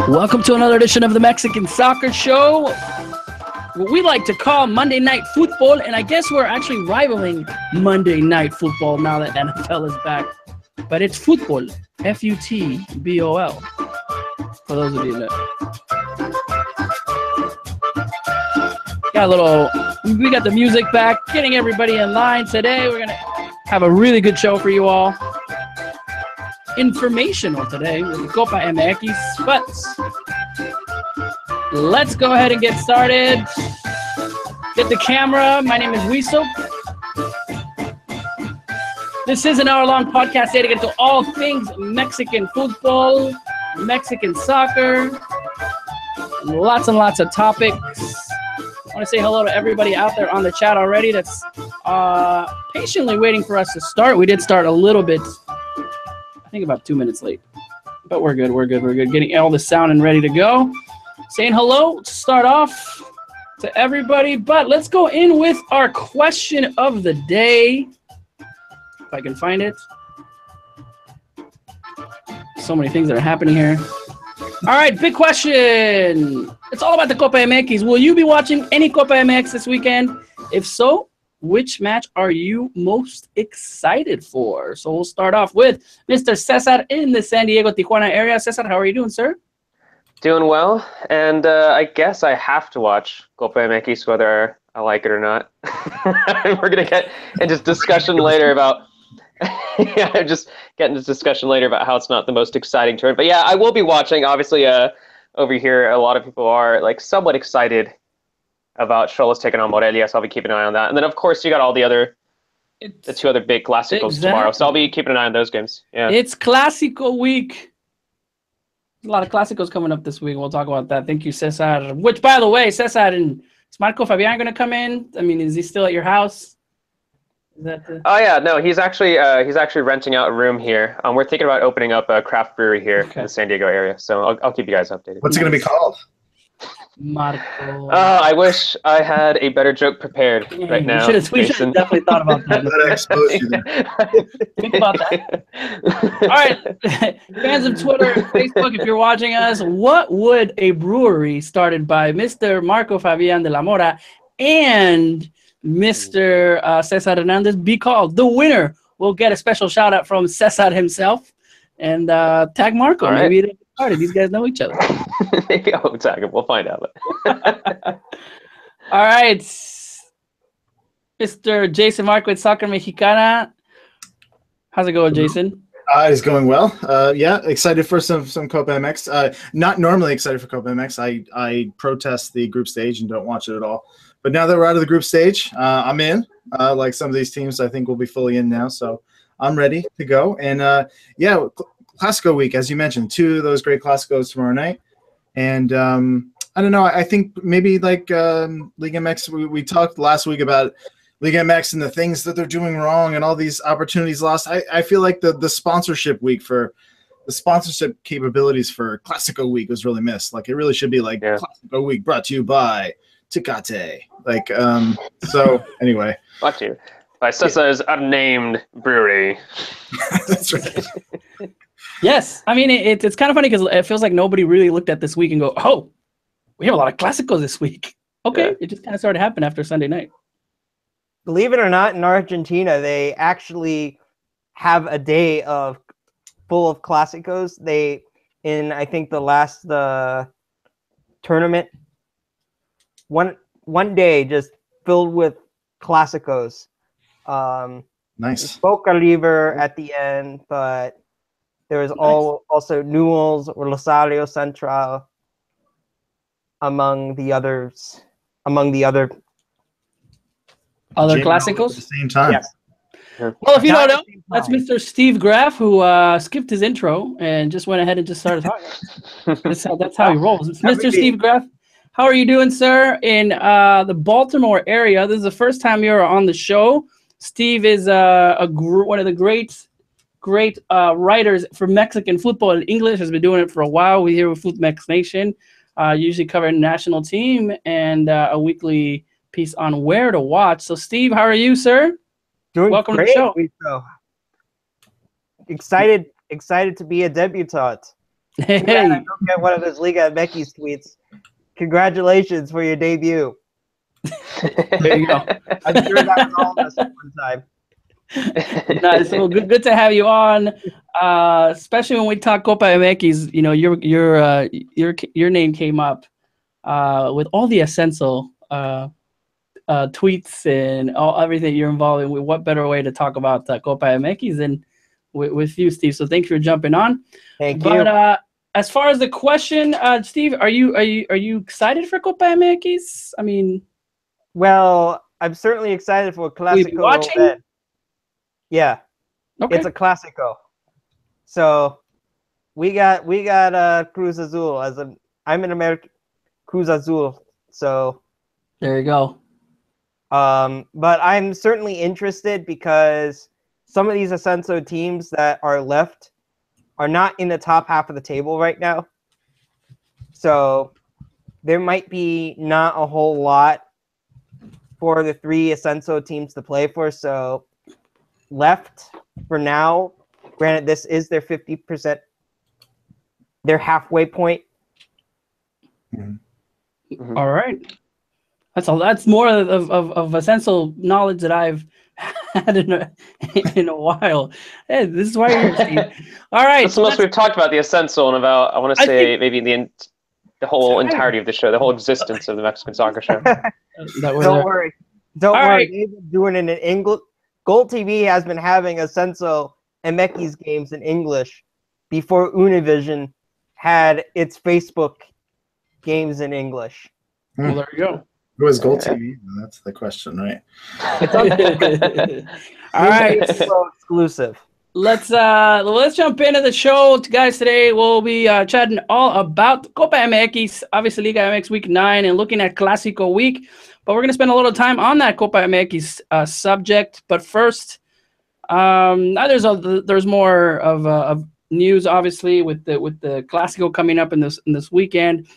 Welcome to another edition of the Mexican Soccer Show, what we like to call Monday Night Football, and I guess we're actually rivaling Monday Night Football now that NFL is back. But it's football, F-U-T-B-O-L, for those of you that we got the music back, getting everybody in line. Today we're going to have a really good show for you all. Informational today with the Copa MX, but let's go ahead and get started. Get the camera. My name is Wiso. This is an hour-long podcast dedicated to all things Mexican football, Mexican soccer, and lots of topics. I want to say hello to everybody out there on the chat already that's patiently waiting for us to start. We did start a little bit, I think about 2 minutes late, but we're good. Getting all the sound and ready to go. Saying hello to start off to everybody, but let's go in with our question of the day. If I can find it. So many things that are happening here. All right, big question. It's all about the Copa MX. Will you be watching any Copa MX this weekend? If so, which match are you most excited for? So we'll start off with Mr. Cesar in the San Diego, Tijuana area. Cesar, how are you doing, sir? Doing well, and I guess I have to watch Copa MX whether I like it or not. We're going to get into discussion later about about how it's not the most exciting turn. But yeah, I will be watching. Obviously, over here, a lot of people are like somewhat excited about Xolos taking on Morelia, so I'll be keeping an eye on that. And then, of course, you got all the two other big Clásicos tomorrow, so I'll be keeping an eye on those games. Yeah, it's Clasico week. There's a lot of Clásicos coming up this week. We'll talk about that. Thank you, Cesar. Which, by the way, Cesar and Marco Fabian going to come in? I mean, is he still at your house? Is that Oh yeah, no, he's actually renting out a room here. We're thinking about opening up a craft brewery here in the San Diego area, so I'll keep you guys updated. What's it going to be called? Marco. I wish I had a better joke prepared right now. We should have definitely thought about that. Think about that. All right, fans of Twitter and Facebook, if you're watching us, what would a brewery started by Mr. Marco Fabian de la Mora and Mr. Cesar Hernandez be called? The winner will get a special shout out from Cesar himself and tag Marco. All right. Maybe it'll get started. These guys know each other. Maybe I'll tag him. We'll find out. All right, Mr. Jason Marquez, Soccer Mexicana. How's it going, Jason? It's going well. Yeah, excited for some Copa MX. Not normally excited for Copa MX. I protest the group stage and don't watch it at all. But now that we're out of the group stage, I'm in. Like some of these teams, I think will be fully in now. So I'm ready to go. And yeah, Clasico week, as you mentioned, two of those great Clásicos tomorrow night. And I don't know. I think maybe like Liga MX, we talked last week about Liga MX and the things that they're doing wrong and all these opportunities lost. I feel like the sponsorship week for the sponsorship capabilities for Clasico week was really missed. Like it really should be like Clasico week brought to you by Tecate. Like so anyway. Brought to you by Cesar's unnamed brewery. That's right. Yes, I mean it's kind of funny because it feels like nobody really looked at this week and go, "Oh, we have a lot of Clásicos this week." Okay, It just kind of started happening after Sunday night. Believe it or not, in Argentina, they actually have a day full of Clásicos. I think the last tournament, one day just filled with Clásicos. Nice. Boca Libre at the end, but there was also Newell's or Rosario Central among the other Clásicos at the same time. Yes. Well, if you don't know, that's Mr. Steve Graff, who skipped his intro and just went ahead and just started talking. That's how he rolls. It's Mr. Steve Graff. How are you doing, sir? In the Baltimore area, this is the first time you're on the show. Steve is one of the great writers for Mexican football in English. Has been doing it for a while. We're here with Foot Mex Nation. usually covering national team, and a weekly piece on where to watch. So, Steve, how are you, sir? Doing Welcome great. to the show. So excited to be a debutante. Too bad I Hey, don't get one of those Liga MX tweets. Congratulations for your debut. there you go. I'm sure that was all of us at one time. Nice. Well, good to have you on. Especially when we talk Copa MX, you know, your name came up with all the Ascenso tweets and everything you're involved in. What better way to talk about Copa MX than with you, Steve? So thanks for jumping on. Thank you. But as far as the question, Steve, are you excited for Copa MX? I mean, Well, I'm certainly excited for will you be Clasico. watching? Yeah, Okay. it's a Clasico. So we got Cruz Azul I'm an American Cruz Azul. So There you go. but I'm certainly interested because some of these Ascenso teams that are left are not in the top half of the table right now. So there might be not a whole lot for the 3 Ascenso teams to play for. So left for now, granted this is their 50%, their halfway point. Mm-hmm. All right. That's more of Ascenso knowledge that I've had in a while. Hey, this is why you're here, Steve. All right. That's the most we've talked about the Ascenso in about, I want to say, maybe the whole entirety of the show, the whole existence of the Mexican soccer show. Don't worry. Don't All worry. right. They've been doing it in English. Gold TV has been having Ascenso and Mekis games in English before Univision had its Facebook games in English. Well, there you go. Who is Gold TV? That's the question, right? All right. Exclusive. Let's jump into the show, guys. Today we'll be chatting all about Copa MX, obviously Liga MX Week 9, and looking at Clasico Week. But we're gonna spend a little time on that Copa MX subject. But first, there's more of news, obviously, with the Clasico coming up in this weekend.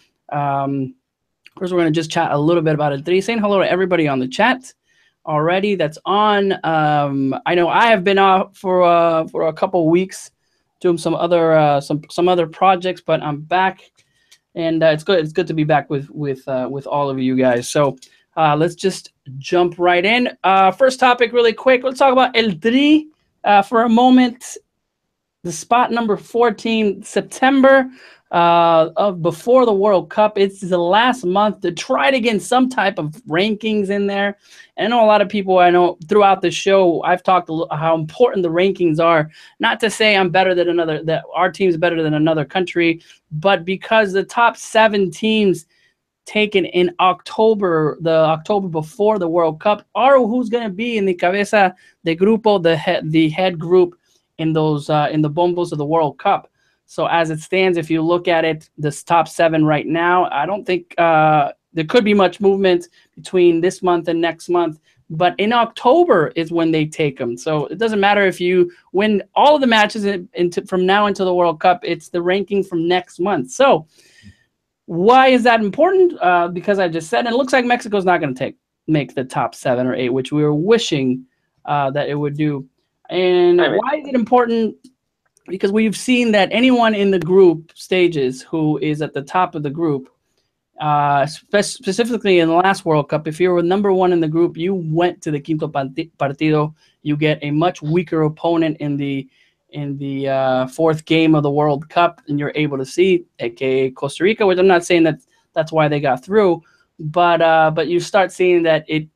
First, we're going to just chat a little bit about it today. Saying hello to everybody on the chat already that's on. I know I have been out for a couple weeks doing some other projects, but I'm back, and it's good. It's good to be back with all of you guys. So let's just jump right in. First topic, really quick. Let's talk about El Tri for a moment. The spot number 14, September. Of before the World Cup. It's the last month to try to get some type of rankings in there. And I know a lot of people, I know throughout the show, I've talked how important the rankings are. Not to say I'm better than that our team's better than another country, but because the top 7 teams taken in October, the October before the World Cup, are who's going to be in the cabeza de grupo, the head group in those in the bombos of the World Cup. So as it stands, if you look at it, this top 7 right now, I don't think there could be much movement between this month and next month. But in October is when they take them. So it doesn't matter if you win all of the matches from now until the World Cup. It's the ranking from next month. So why is that important? Because I just said, and it looks like Mexico's not going to make the top 7 or 8, which we were wishing that it would do. And why is it important? Because we've seen that anyone in the group stages who is at the top of the group, specifically in the last World Cup, if you were number 1 in the group, you went to the quinto partido. You get a much weaker opponent in the 4th game of the World Cup, and you're able to see, aka Costa Rica, which I'm not saying that's why they got through, but you start seeing that it.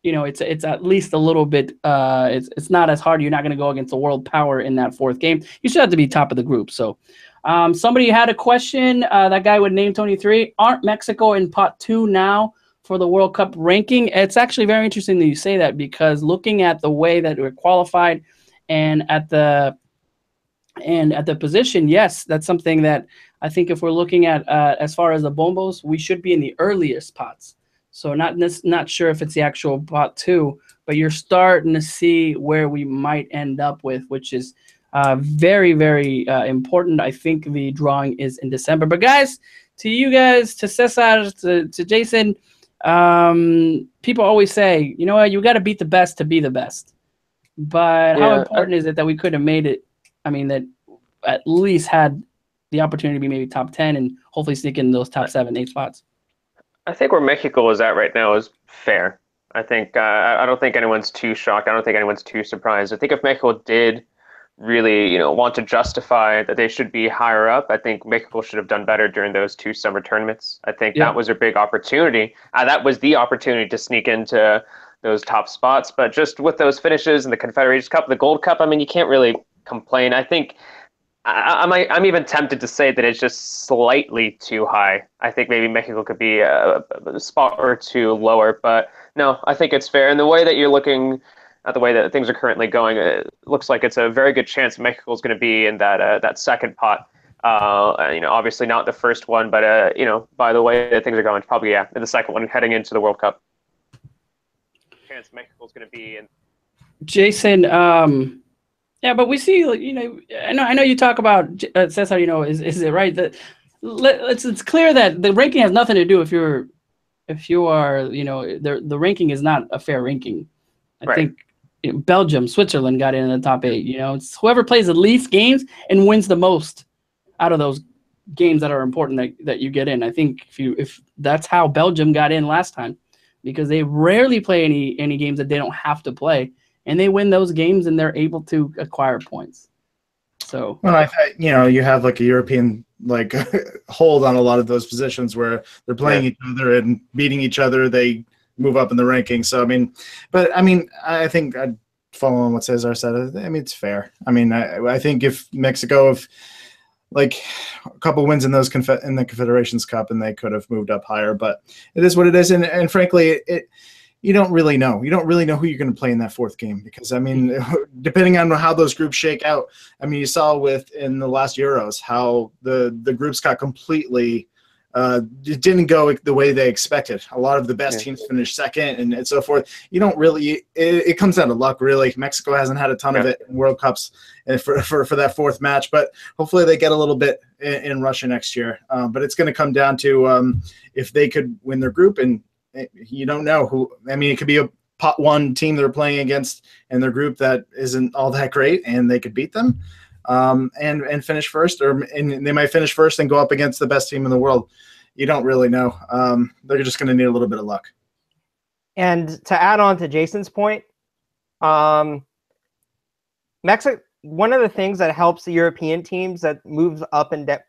You know, it's at least a little bit. It's not as hard. You're not going to go against the world power in that 4th game. You should have to be top of the group. So, somebody had a question. That guy would name 23. Aren't Mexico in pot 2 now for the World Cup ranking? It's actually very interesting that you say that, because looking at the way that we're qualified and at the position, yes, that's something that I think if we're looking at as far as the bombos, we should be in the earliest pots. So not sure if it's the actual pot 2, but you're starting to see where we might end up with, which is very, very important. I think the drawing is in December. But guys, to you guys, to Cesar, to Jason, people always say, you know what, you got to beat the best to be the best. But how important is it that we could have made it? I mean, that at least had the opportunity to be maybe top 10 and hopefully sneak in those top 7, 8 spots. I think where Mexico is at right now is fair. I think I don't think anyone's too shocked. I don't think anyone's too surprised. I think if Mexico did really, want to justify that they should be higher up, I think Mexico should have done better during those 2 summer tournaments. I think that was their big opportunity. That was the opportunity to sneak into those top spots. But just with those finishes in the Confederations Cup, the Gold Cup, I mean, you can't really complain. I think I'm even tempted to say that it's just slightly too high. I think maybe Mexico could be a spot or 2 lower, but no, I think it's fair. And the way that you're looking at the way that things are currently going, it looks like it's a very good chance Mexico is going to be in that second pot. Obviously not the first one, but by the way that things are going, it's probably in the second one heading into the World Cup. Chance Mexico is going to be in. Jason, yeah, but we see, I know you talk about Cesar, is it right that it's clear that the ranking has nothing to do if you are, the ranking is not a fair ranking. I think Belgium, Switzerland got in the top 8. It's whoever plays the least games and wins the most out of those games that are important that you get in. I think if that's how Belgium got in last time, because they rarely play any games that they don't have to play. And they win those games, and they're able to acquire points. So, well, you have like a European hold on a lot of those positions where they're playing each other and beating each other. They move up in the rankings. So I think I'd follow on what Cesar said. I mean, it's fair. I mean, I think if Mexico a couple wins in those in the Confederations Cup, and they could have moved up higher. But it is what it is, and frankly, you don't really know. You don't really know who you're going to play in that 4th game because, depending on how those groups shake out, you saw in the last Euros how the groups got completely it didn't go the way they expected. A lot of the best teams finished second and so forth. You don't really – it comes down to luck, really. Mexico hasn't had a ton of it in World Cups for that 4th match, but hopefully they get a little bit in Russia next year. But it's going to come down to if they could win their group, and you don't know who. It could be a pot 1 team they're playing against in their group that isn't all that great, and they could beat them and finish first, and they might finish first and go up against the best team in the world. You don't really know. They're just going to need a little bit of luck. And to add on to Jason's point, Mexico. One of the things that helps the European teams that move up in the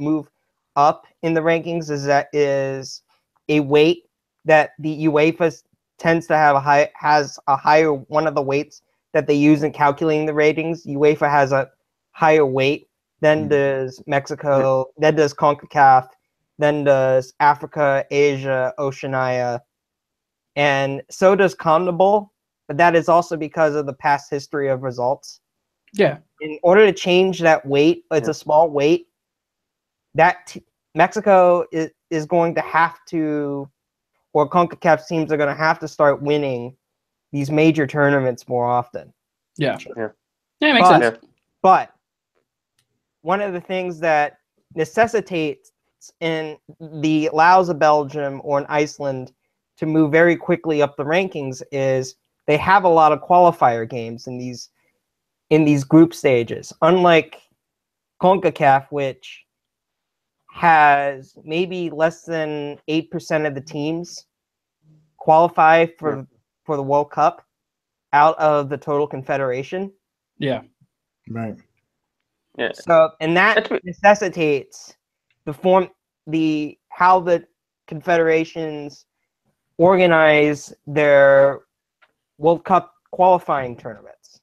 rankings is a weight that the UEFA tends to have has a higher, one of the weights that they use in calculating the ratings. UEFA has a higher weight than does Mexico, then does CONCACAF, then does Africa, Asia, Oceania, and so does CONMEBOL, but that is also because of the past history of results. Yeah. In order to change that weight, it's a small weight, that Mexico is going to have to, or CONCACAF teams are going to have to start winning these major tournaments more often. Yeah. Yeah, it makes sense. But one of the things that necessitates allows a Belgium or an Iceland to move very quickly up the rankings is they have a lot of qualifier games in these group stages. Unlike CONCACAF, which has maybe less than 8% of the teams qualify for the World Cup out of the total confederation. Yeah. Right. Yeah. So, and that necessitates how the confederations organize their World Cup qualifying tournaments.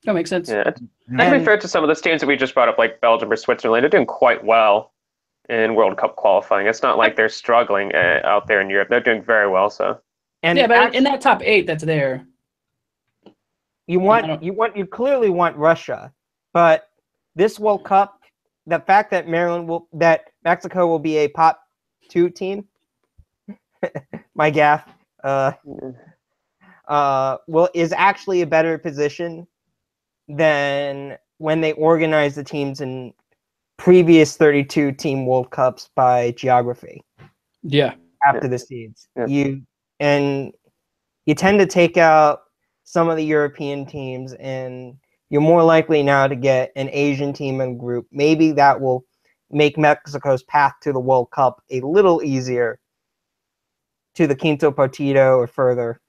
That makes sense. Yeah. And to be fair to some of those teams that we just brought up, like Belgium or Switzerland, they're doing quite well in World Cup qualifying. It's not like they're struggling out there in Europe. They're doing very well. So. And yeah, but in that top 8 that's there, you clearly want Russia, but this World Cup, the fact that Mexico will be a pot 2 team, my gaff, is actually a better position than when they organize the teams in previous 32 team World Cups by geography Yeah. after the seeds. Yeah. You tend to take out some of the European teams, and you're more likely now to get an Asian team in group. Maybe that will make Mexico's path to the World Cup a little easier to the Quinto Partido or further.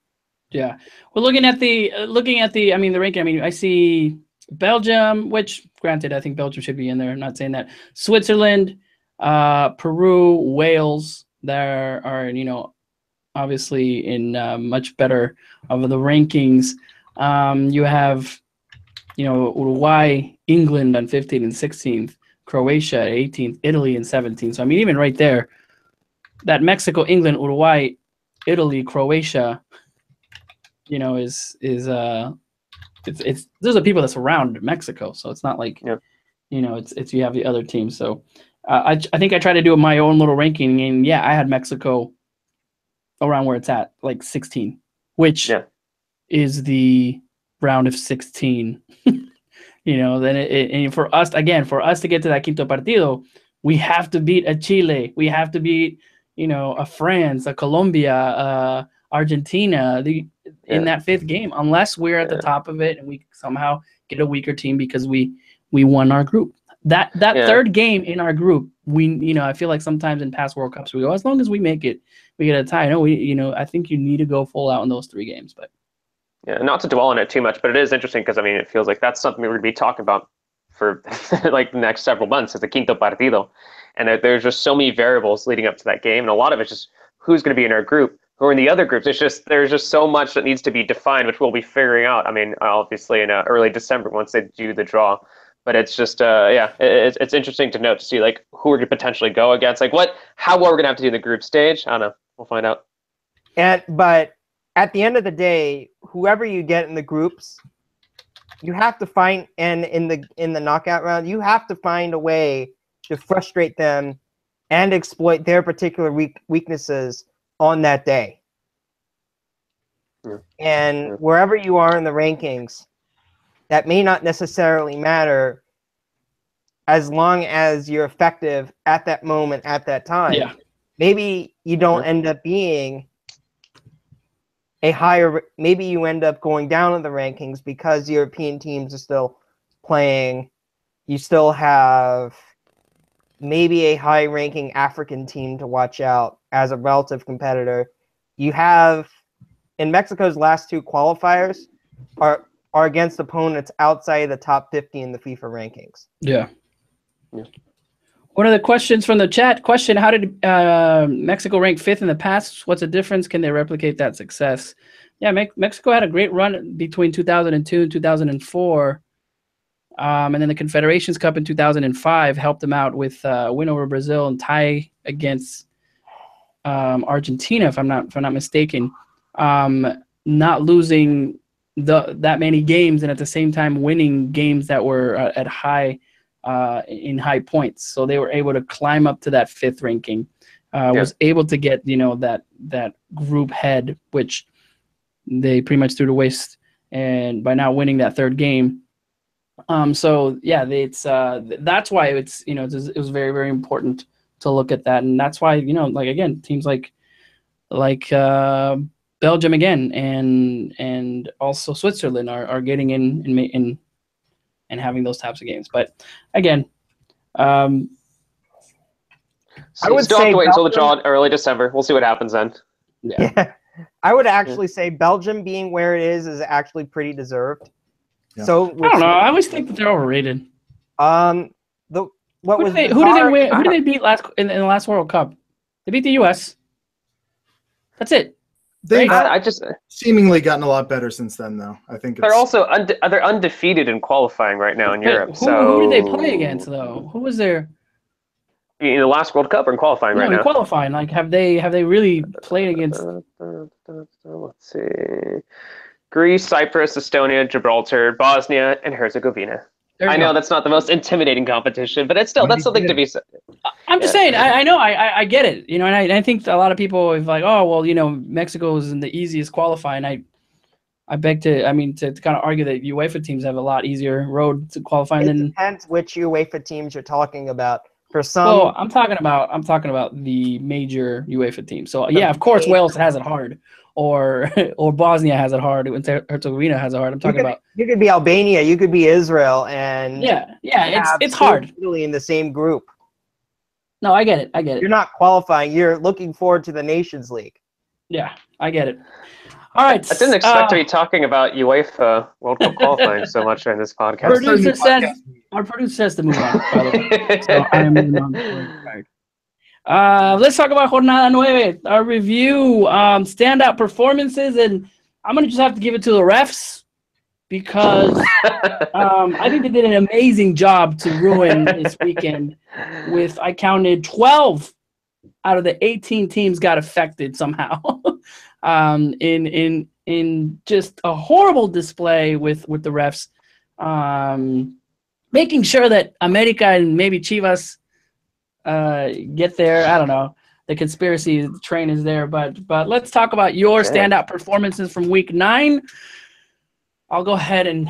Yeah. Well, looking at the the ranking, I mean, I see Belgium, which granted, I think Belgium should be in there. I'm not saying that. Switzerland, Peru, Wales, there are, obviously in much better of the rankings. You have, Uruguay, England on 15th and 16th, Croatia at 18th, Italy in 17th. So, I mean, even right there, that Mexico, England, Uruguay, Italy, Croatia, is it's those are people that surround Mexico. So it's not like, it's you have the other teams. So I think I tried to do my own little ranking, and yeah, I had Mexico around where it's at, like 16, which is the round of 16. Then and for us to get to that quinto partido, we have to beat a Chile, we have to beat a France, a Colombia, Argentina, in that fifth game, unless we're at the top of it and we somehow get a weaker team because we won our group. That third game in our group, I feel like sometimes in past World Cups we go, as long as we make it, we get a tie. No, I think you need to go full out in those 3 games. But yeah, not to dwell on it too much, but it is interesting because it feels like that's something we're going to be talking about for like the next several months, is the quinto partido, and there's just so many variables leading up to that game, and a lot of it's just who's going to be in our group, who are in the other groups. There's just so much that needs to be defined, which we'll be figuring out. Obviously in early December once they do the draw. But it's just, it's interesting to note, to see like who we're going to potentially go against, like how well we're going to have to do in the group stage. I don't know. We'll find out. But at the end of the day, whoever you get in the groups, you have to find, and in the knockout round, you have to find a way to frustrate them and exploit their particular weaknesses on that day. Yeah. And wherever you are in the rankings, that may not necessarily matter as long as you're effective at that moment, at that time. Yeah. Maybe you don't end up being maybe you end up going down in the rankings because European teams are still playing. You still have maybe a high-ranking African team to watch out as a relative competitor. You have, in Mexico's last 2 qualifiers, are against opponents outside the top 50 in the FIFA rankings. Yeah. One of the questions from the chat question: how did Mexico rank 5th in the past? What's the difference? Can they replicate that success? Yeah, Mexico had a great run between 2002 and 2004. And then the Confederations Cup in 2005 helped them out with a win over Brazil and tie against Argentina, if I'm not mistaken. Not losing that many games, and at the same time winning games that were at high points. So they were able to climb up to that 5th ranking. Was able to get that group head, which they pretty much threw to waste, and by now winning that 3rd game. So yeah, it's that's why it was very, very important to look at that, and that's why like again, teams like Belgium again and also Switzerland are getting in and having those types of games. But again, I would still have to wait until the draw in early December. We'll see what happens then. Yeah. I would actually say Belgium being where it is actually pretty deserved. Yeah. So I don't know. I always think that they're overrated. Who did they beat in the last World Cup? They beat the U.S. That's it. They've I just seemingly gotten a lot better since then, though. I think they're also they're undefeated in qualifying right now in Europe. Who did they play against though? Who was there? In the last World Cup or in qualifying right now? In qualifying. Like have they really played against? Let's see. Greece, Cyprus, Estonia, Gibraltar, Bosnia, and Herzegovina. I know that's not the most intimidating competition, but that's something to be said. I'm just saying. I know. I get it. And I think a lot of people have like, oh well, Mexico is in the easiest qualifying. I beg to, I mean, to kind of argue that UEFA teams have a lot easier road to qualifying It than. depends which UEFA teams you're talking about. For some, Well, I'm talking about the major UEFA teams. So yeah, of course, Wales has it hard, or or Bosnia has it hard, and Herzegovina has it hard. I'm talking about. You could be Albania, you could be Israel, and Yeah, it's Spain hard. and Italy in the same group. No, I get it. You're not qualifying. You're looking forward to the Nations League. Yeah, I get it. All right. I didn't expect to be talking about UEFA World Cup qualifying so much in this podcast. Our producer says to move on, by the way. So I am moving on. Let's talk about Jornada 9, our review, standout performances, and I'm going to just have to give it to the refs because I think they did an amazing job to ruin this weekend with, I counted 12 out of the 18 teams got affected somehow. In just a horrible display with the refs, making sure that America and maybe Chivas get there. I don't know. The conspiracy train is there, but let's talk about your standout performances from week 9. I'll go ahead and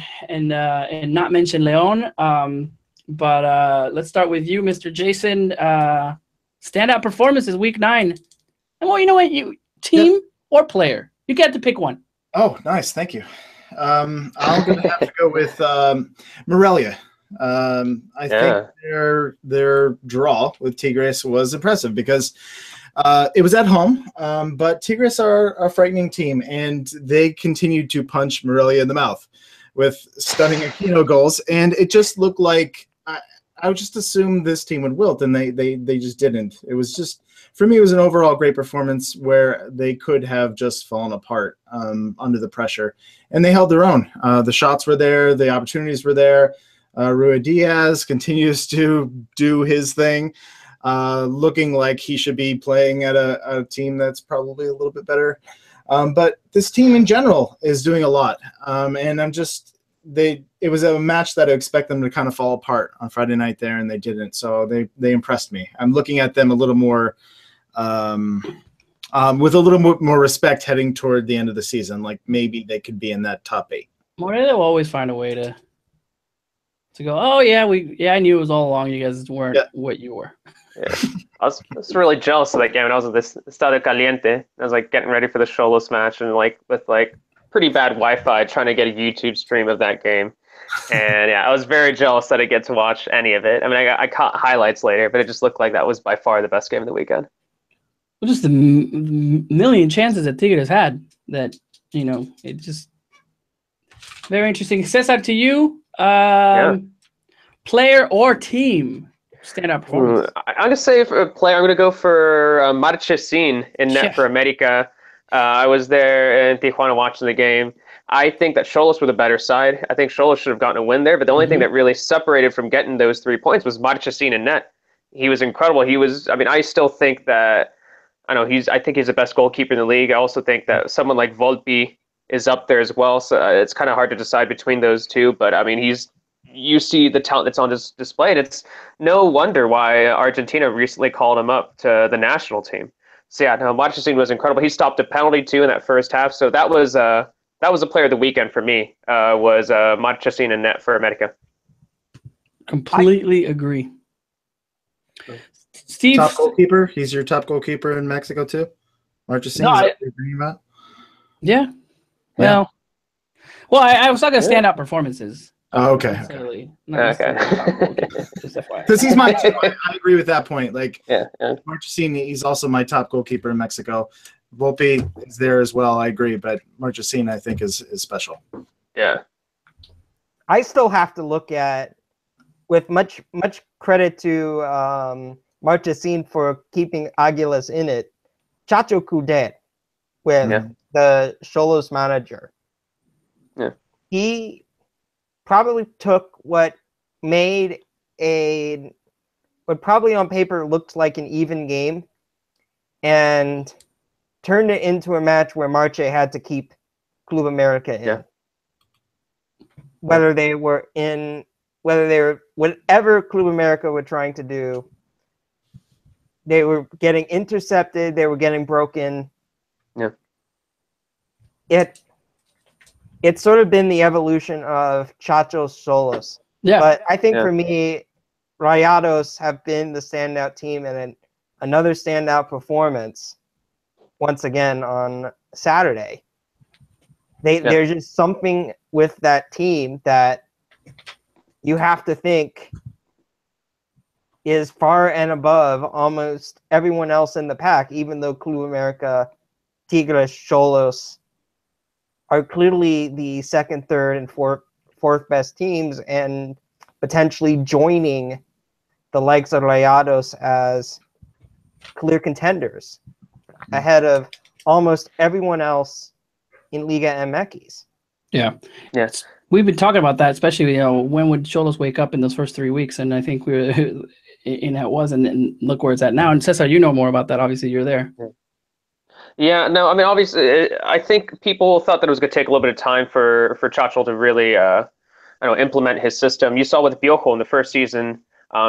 not mention Leon, but let's start with you, Mr. Jason. Standout performances week 9, and well, you know what, team or player, you get to pick one. Oh, nice, thank you. I'm gonna have to go with Morelia. I think their draw with Tigres was impressive because it was at home, but Tigres are a frightening team, and they continued to punch Morelia in the mouth with stunning Aquino goals, and it just looked like I would just assume this team would wilt, and they just didn't. It was just, for me, it was an overall great performance where they could have just fallen apart under the pressure, and they held their own. The shots were there, the opportunities were there. Rui Diaz continues to do his thing, looking like he should be playing at a team that's probably a little bit better. But this team in general is doing a lot, and I'm just. It was a match that I expect them to kind of fall apart on Friday night there, and they didn't. So they impressed me. I'm looking at them a little more, with a little more respect heading toward the end of the season. Like maybe they could be in that top 8. Morelia will always find a way to go. Oh yeah, I knew it was all along. You guys weren't what you were. Yeah. I was really jealous of that game when I was at this Estadio Caliente. I was like getting ready for the Xolos match, and with pretty bad Wi-Fi trying to get a YouTube stream of that game. And yeah, I was very jealous that I get to watch any of it. I mean, I caught highlights later, but it just looked like that was by far the best game of the weekend. Well, just the million chances that Tigres had that, it just very interesting. Cesar, to you, player or team standout performance? I'm going to say for a player, I'm going to go for Marchesín in net for America. I was there in Tijuana watching the game. I think that Xolos were the better side. I think Xolos should have gotten a win there, but the only thing that really separated from getting those 3 points was Marchesín in net. He was incredible. I still think that, I think he's the best goalkeeper in the league. I also think that someone like Volpi is up there as well, so it's kind of hard to decide between those two, but I mean, you see the talent that's on display, and it's no wonder why Argentina recently called him up to the national team. So yeah, no, Marchesín was incredible. He stopped a penalty too in that first half. So that was a player of the weekend for me. Was Marchesín in net for America. Completely agree. Steve, top goalkeeper. He's your top goalkeeper in Mexico too. Marchesín. No, yeah. Well, I was talking standout performances. Oh, okay. Okay. Because he's my. I agree with that point. Marchesín, he's also my top goalkeeper in Mexico. Volpi is there as well. I agree, but Marchesín, I think, is special. Yeah. I still have to look at, with much credit to Marchesín for keeping Águilas in it, Chacho Coudet with the Xolos manager. Yeah. He probably took what probably on paper looked like an even game and turned it into a match where Marche had to keep Club America in. Yeah. Whatever Club America were trying to do, they were getting intercepted, they were getting broken. Yeah. it's sort of been the evolution of Chacho's Solos. Yeah. But I think Yeah. for me, Rayados have been the standout team, and another standout performance once again on Saturday. There's just something with that team that you have to think is far and above almost everyone else in the pack, even though Club America, Tigres, Xolos are clearly the second, third, and fourth best teams, and potentially joining the likes of Rayados as clear contenders ahead of almost everyone else in Liga MX. Yeah. Yes. We've been talking about that, especially, when would Cholos wake up in those first 3 weeks? And I think we were in that was, and look where it's at now. And Cesar, you know more about that. Obviously, you're there. Yeah, no, I mean, obviously, I think people thought that it was going to take a little bit of time for Chacho to really, implement his system. You saw with Piojo in the first season,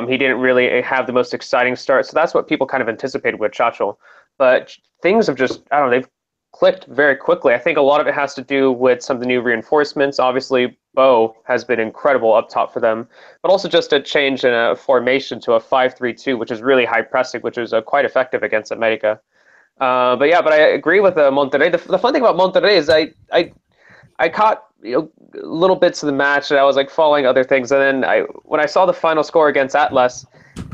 he didn't really have the most exciting start. So that's what people kind of anticipated with Chacho. But things have just, I don't know, they've clicked very quickly. I think a lot of it has to do with some of the new reinforcements. Obviously, Bo has been incredible up top for them, but also just a change in a formation to a 5-3-2, which is really high pressing, which is quite effective against America. But I agree with Monterrey. The fun thing about Monterrey is I caught little bits of the match, and I was like following other things. And then when I saw the final score against Atlas,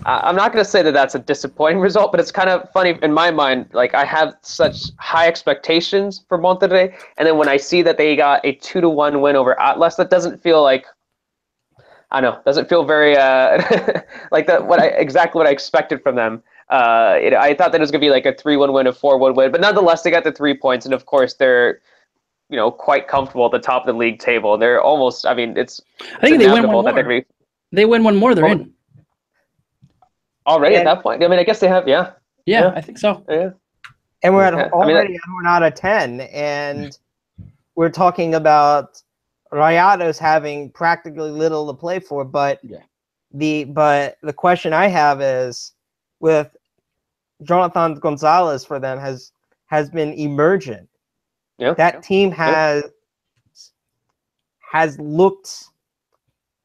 I'm not going to say that that's a disappointing result, but it's kind of funny in my mind. Like, I have such high expectations for Monterrey, and then when I see that they got a 2-1 win over Atlas, that doesn't feel like, I don't know, doesn't feel very like that. Exactly what I expected from them. I thought that it was going to be like a 3-1 win, a 4-1 win, but nonetheless, they got the 3 points, and of course, they're quite comfortable at the top of the league table. They're almost, I mean, it's I think they win one inevitable that they're more. going to be They win one more, they're in. already at And- that point. I mean, I guess they have, yeah. Yeah, I think so. Yeah. And we're Yeah, already at 1 out of 10, and we're talking about Rayados having practically little to play for. But Yeah. the question I have is, with Jonathan Gonzalez for them has been emergent. Yeah. That team has looked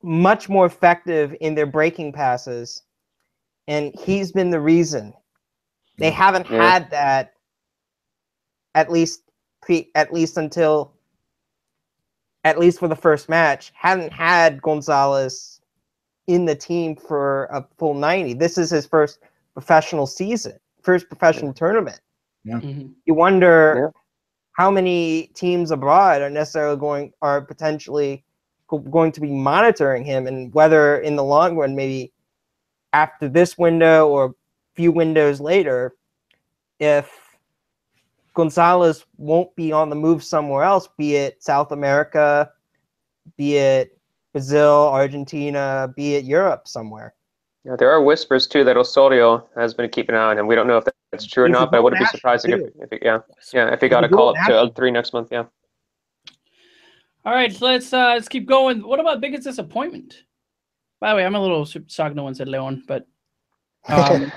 much more effective in their breaking passes, and he's been the reason. They haven't had that, at least for the first match, hadn't had Gonzalez in the team for a full 90. This is his first professional season, first professional tournament. Yeah. Mhm. You wonder how many teams abroad are potentially going to be monitoring him, and whether in the long run, maybe after this window or a few windows later, if Gonzalez won't be on the move somewhere else, be it South America, be it Brazil, Argentina, be it Europe somewhere. Yeah, there are whispers too that Osorio has been keeping an eye on him. We don't know if that's true or He's a not, but I dual wouldn't be national, surprised too. if he got a a dual call up to national. L3 next month. Yeah. All right, so let's keep going. What about biggest disappointment? By the way, I'm a little shocked no one said Leon, but Amaro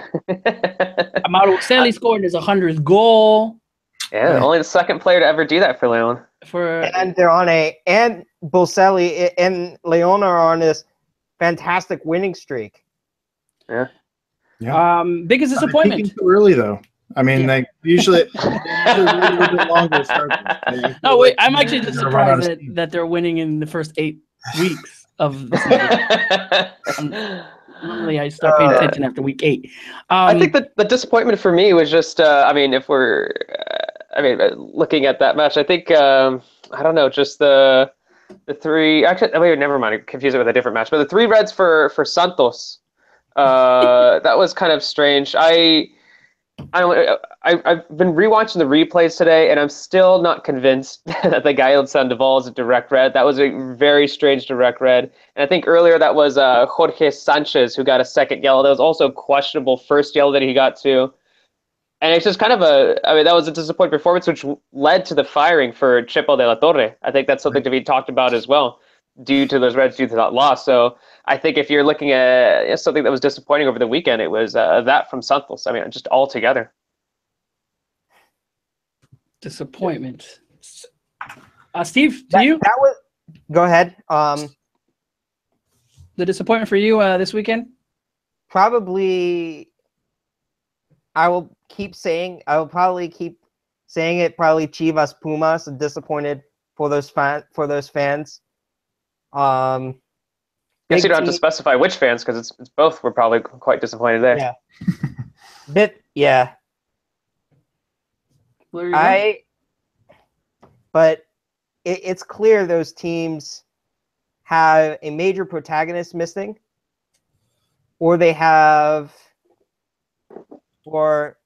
Uccelli scored his 100th goal Yeah, only the second player to ever do that for Leon. And they're and Boselli and Leon are on this fantastic winning streak. Yeah. Biggest disappointment. Peaking too early though. I mean, they usually wait a little bit longer to start this. No, wait, I'm actually just They're gonna run out surprised of steam. that they're winning in the first 8 weeks of the season. Normally, I start paying attention after week 8. I think the disappointment for me was just, if we're, looking at that match, I think, I don't know, just the 3. Actually, wait, never mind. I confused it with a different match. But the 3 reds for Santos, that was kind of strange. I've been rewatching the replays today, and I'm still not convinced that the Gael Sandoval is a direct red. That was a very strange direct red. And I think earlier that was Jorge Sanchez who got a second yellow. That was also a questionable first yellow that he got too. And it's just kind of that was a disappointing performance, which led to the firing for Chepo de la Torre. I think that's something to be talked about as well, due to those reds, due to that loss. So I think if you're looking at something that was disappointing over the weekend, it was that from Santos. I mean, just all together. Disappointment. Steve, to you, That was. Go ahead. the disappointment for you this weekend? Probably. I will probably keep saying it. Probably Chivas Pumas. I'm disappointed for those fans. Guess you Big don't have to team. specify which fans because it's both. We're probably quite disappointed there. Yeah. Yeah. There you go. But it's clear those teams have a major protagonist missing, or they have, or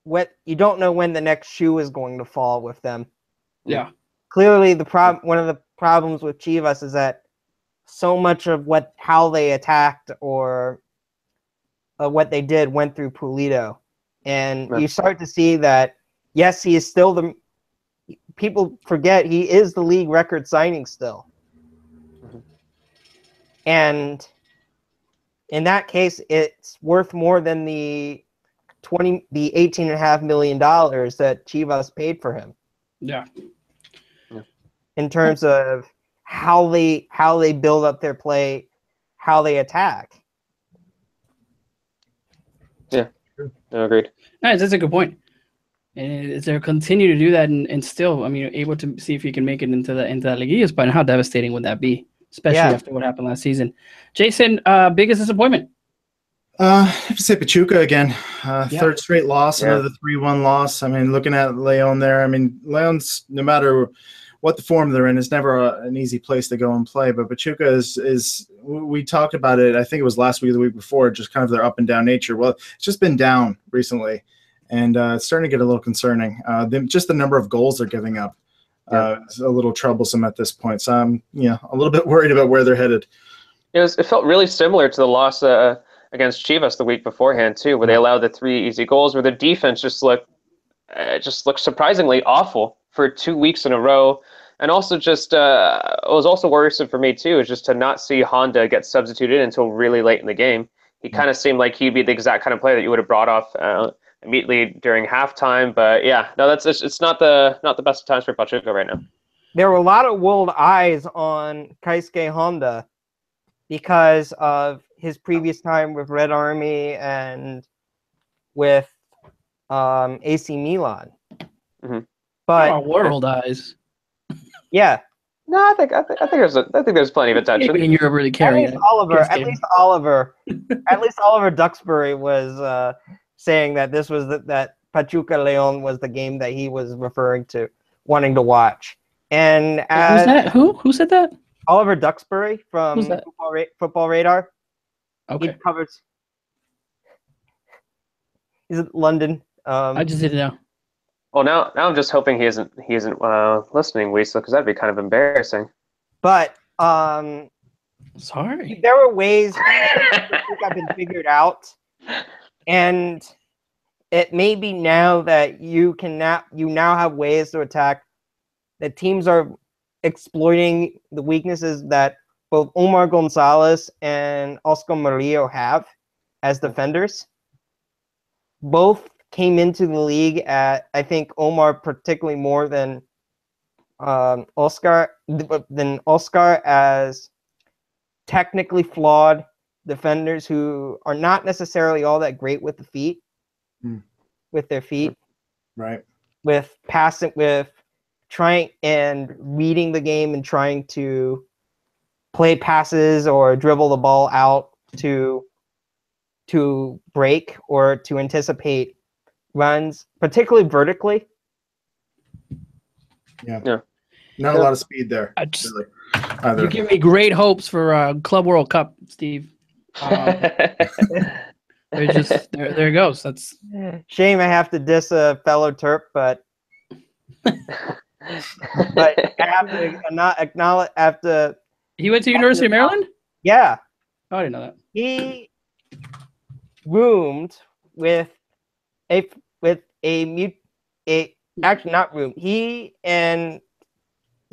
what you don't know when the next shoe is going to fall with them. Yeah. Clearly, one of the problems with Chivas is that so much of how they attacked or what they did went through Pulido, and you start to see that. Yes, he is still people forget he is the league record signing still. Mhm. And in that case, it's worth more than the $18.5 million that Chivas paid for him. Yeah. In terms of how they build up their play, how they attack. Yeah, no, agreed. Nice. That's a good point. And is there continue to do that and still, I mean, able to see if you can make it into that Liguilla spot? And how devastating would that be, especially after what happened last season? Jason, biggest disappointment? I have to say Pachuca again. Third straight loss, another 3-1 loss. I mean, looking at Leon there, I mean, Leon's, no matter what the form they're in, is never an easy place to go and play. But Pachuca is we talked about it, I think it was last week or the week before, just kind of their up and down nature. Well, it's just been down recently, and it's starting to get a little concerning. Just the number of goals they're giving up is a little troublesome at this point. So I'm a little bit worried about where they're headed. It felt really similar to the loss against Chivas the week beforehand too, where they allowed the 3 easy goals, where their defense just looked surprisingly awful for 2 weeks in a row. And also just it was also worrisome for me too, is just to not see Honda get substituted until really late in the game. He kind of seemed like he'd be the exact kind of player that you would have brought off immediately during halftime. But yeah, no, it's not the best times for Pachuca right now. There were a lot of world eyes on Keisuke Honda because of his previous time with Red Army and with AC Milan. Mm-hmm. But world eyes. Yeah. No, I think there's plenty of attention. And you're really carrying it. At least Oliver Duxbury was saying that this was that Pachuca Leon was the game that he was referring to, wanting to watch. And who's that? Who said that? Oliver Duxbury from Football Radar. Okay. He covers. He's in London. I just didn't know. Well, now I'm just hoping he isn't listening, Weasel, because that'd be kind of embarrassing. But sorry, there were ways that have been figured out, and it may be now that you now have ways to attack. The teams are exploiting the weaknesses that both Omar Gonzalez and Oscar Murillo have as defenders. Both came into the league at, I think Omar particularly more than Oscar as technically flawed defenders who are not necessarily all that great with with their feet. Right. With passing, with trying and reading the game and trying to play passes or dribble the ball out to break or to anticipate runs, particularly vertically. Yeah. Not a lot of speed there. You give me great hopes for Club World Cup, Steve. There it goes. That's shame I have to diss a fellow Terp, but I have to not acknowledge. He went to University of Maryland. Yeah. Oh, I didn't know that. He roomed with actually not room. He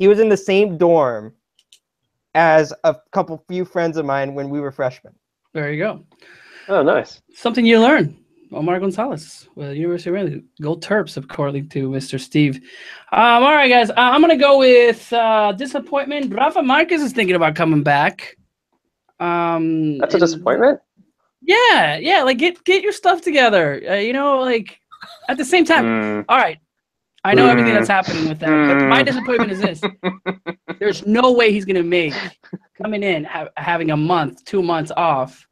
was in the same dorm as a few friends of mine when we were freshmen. There you go. Oh, nice. Something you learn. Omar Gonzalez with University of Maryland. Go Terps, according to Mr. Steve. All right, guys. I'm going to go with disappointment. Rafa Marquez is thinking about coming back. That's a disappointment? Yeah. Like, get your stuff together. Like, at the same time. All right. I know everything that's happening with that, but my disappointment is this. There's no way he's going to make coming in, having a month, 2 months off.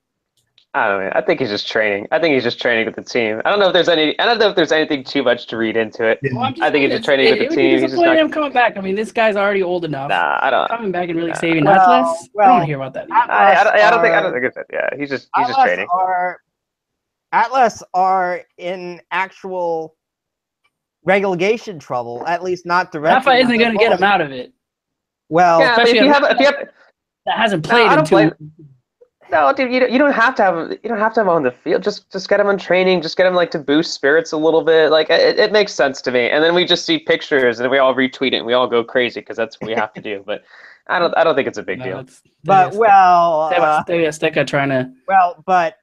I don't know. I think he's just training. I think he's just training with the team. I don't know if there's anything too much to read into it. Yeah. I think he's just training with the team. He's just him coming back. I mean, this guy's already old enough. Nah, I don't. Coming back and really saving Atlas. I don't want to hear about that. I don't think it's that. Yeah, he's just training. Atlas are in actual relegation trouble, at least not directly. Rafa isn't going to get him out of it. Well, yeah, especially if you have that hasn't played in 2 months. No, dude, you don't have to have him on the field. Just get him on training. Just get him to boost spirits a little bit. Like it makes sense to me. And then we just see pictures and we all retweet it and we all go crazy because that's what we have to do. But I don't think it's a big deal. But Azteca trying to. Well, but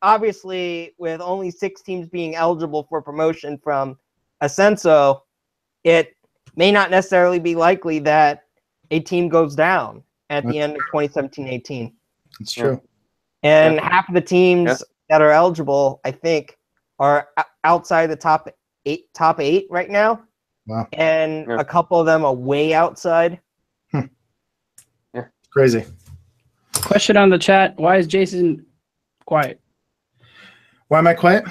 obviously with only 6 teams being eligible for promotion from Ascenso, it may not necessarily be likely that a team goes down at the end of 2017-18. It's true. And half of the teams that are eligible, I think, are outside the top eight right now. Wow. And a couple of them are way outside. Yeah. Crazy. Question on the chat. Why is Jason quiet? Why am I quiet?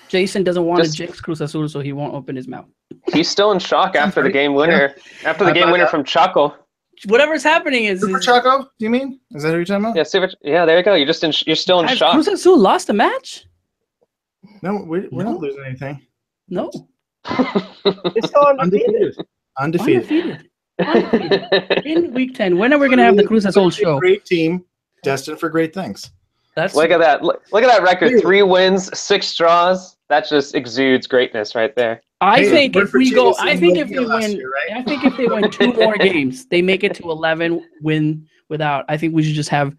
Jason doesn't want to jinx Cruz Azul, so he won't open his mouth. He's still in shock after the game winner. Yeah. After the game winner from Chaco. Whatever's happening is Super Chaco. Do you mean? Is that who you're talking about? Yeah, there you go. You're still in shock. Cruz Azul lost a match? No, we're not losing anything. No. It's still Undefeated. In week 10. When are we going to have the Cruz Azul show? Great team, destined for great things. Look at that. Look at that record. 3 wins, 6 draws. That just exudes greatness right there. I think if they win 2 more games, they make it to 11 win without. I think we should just have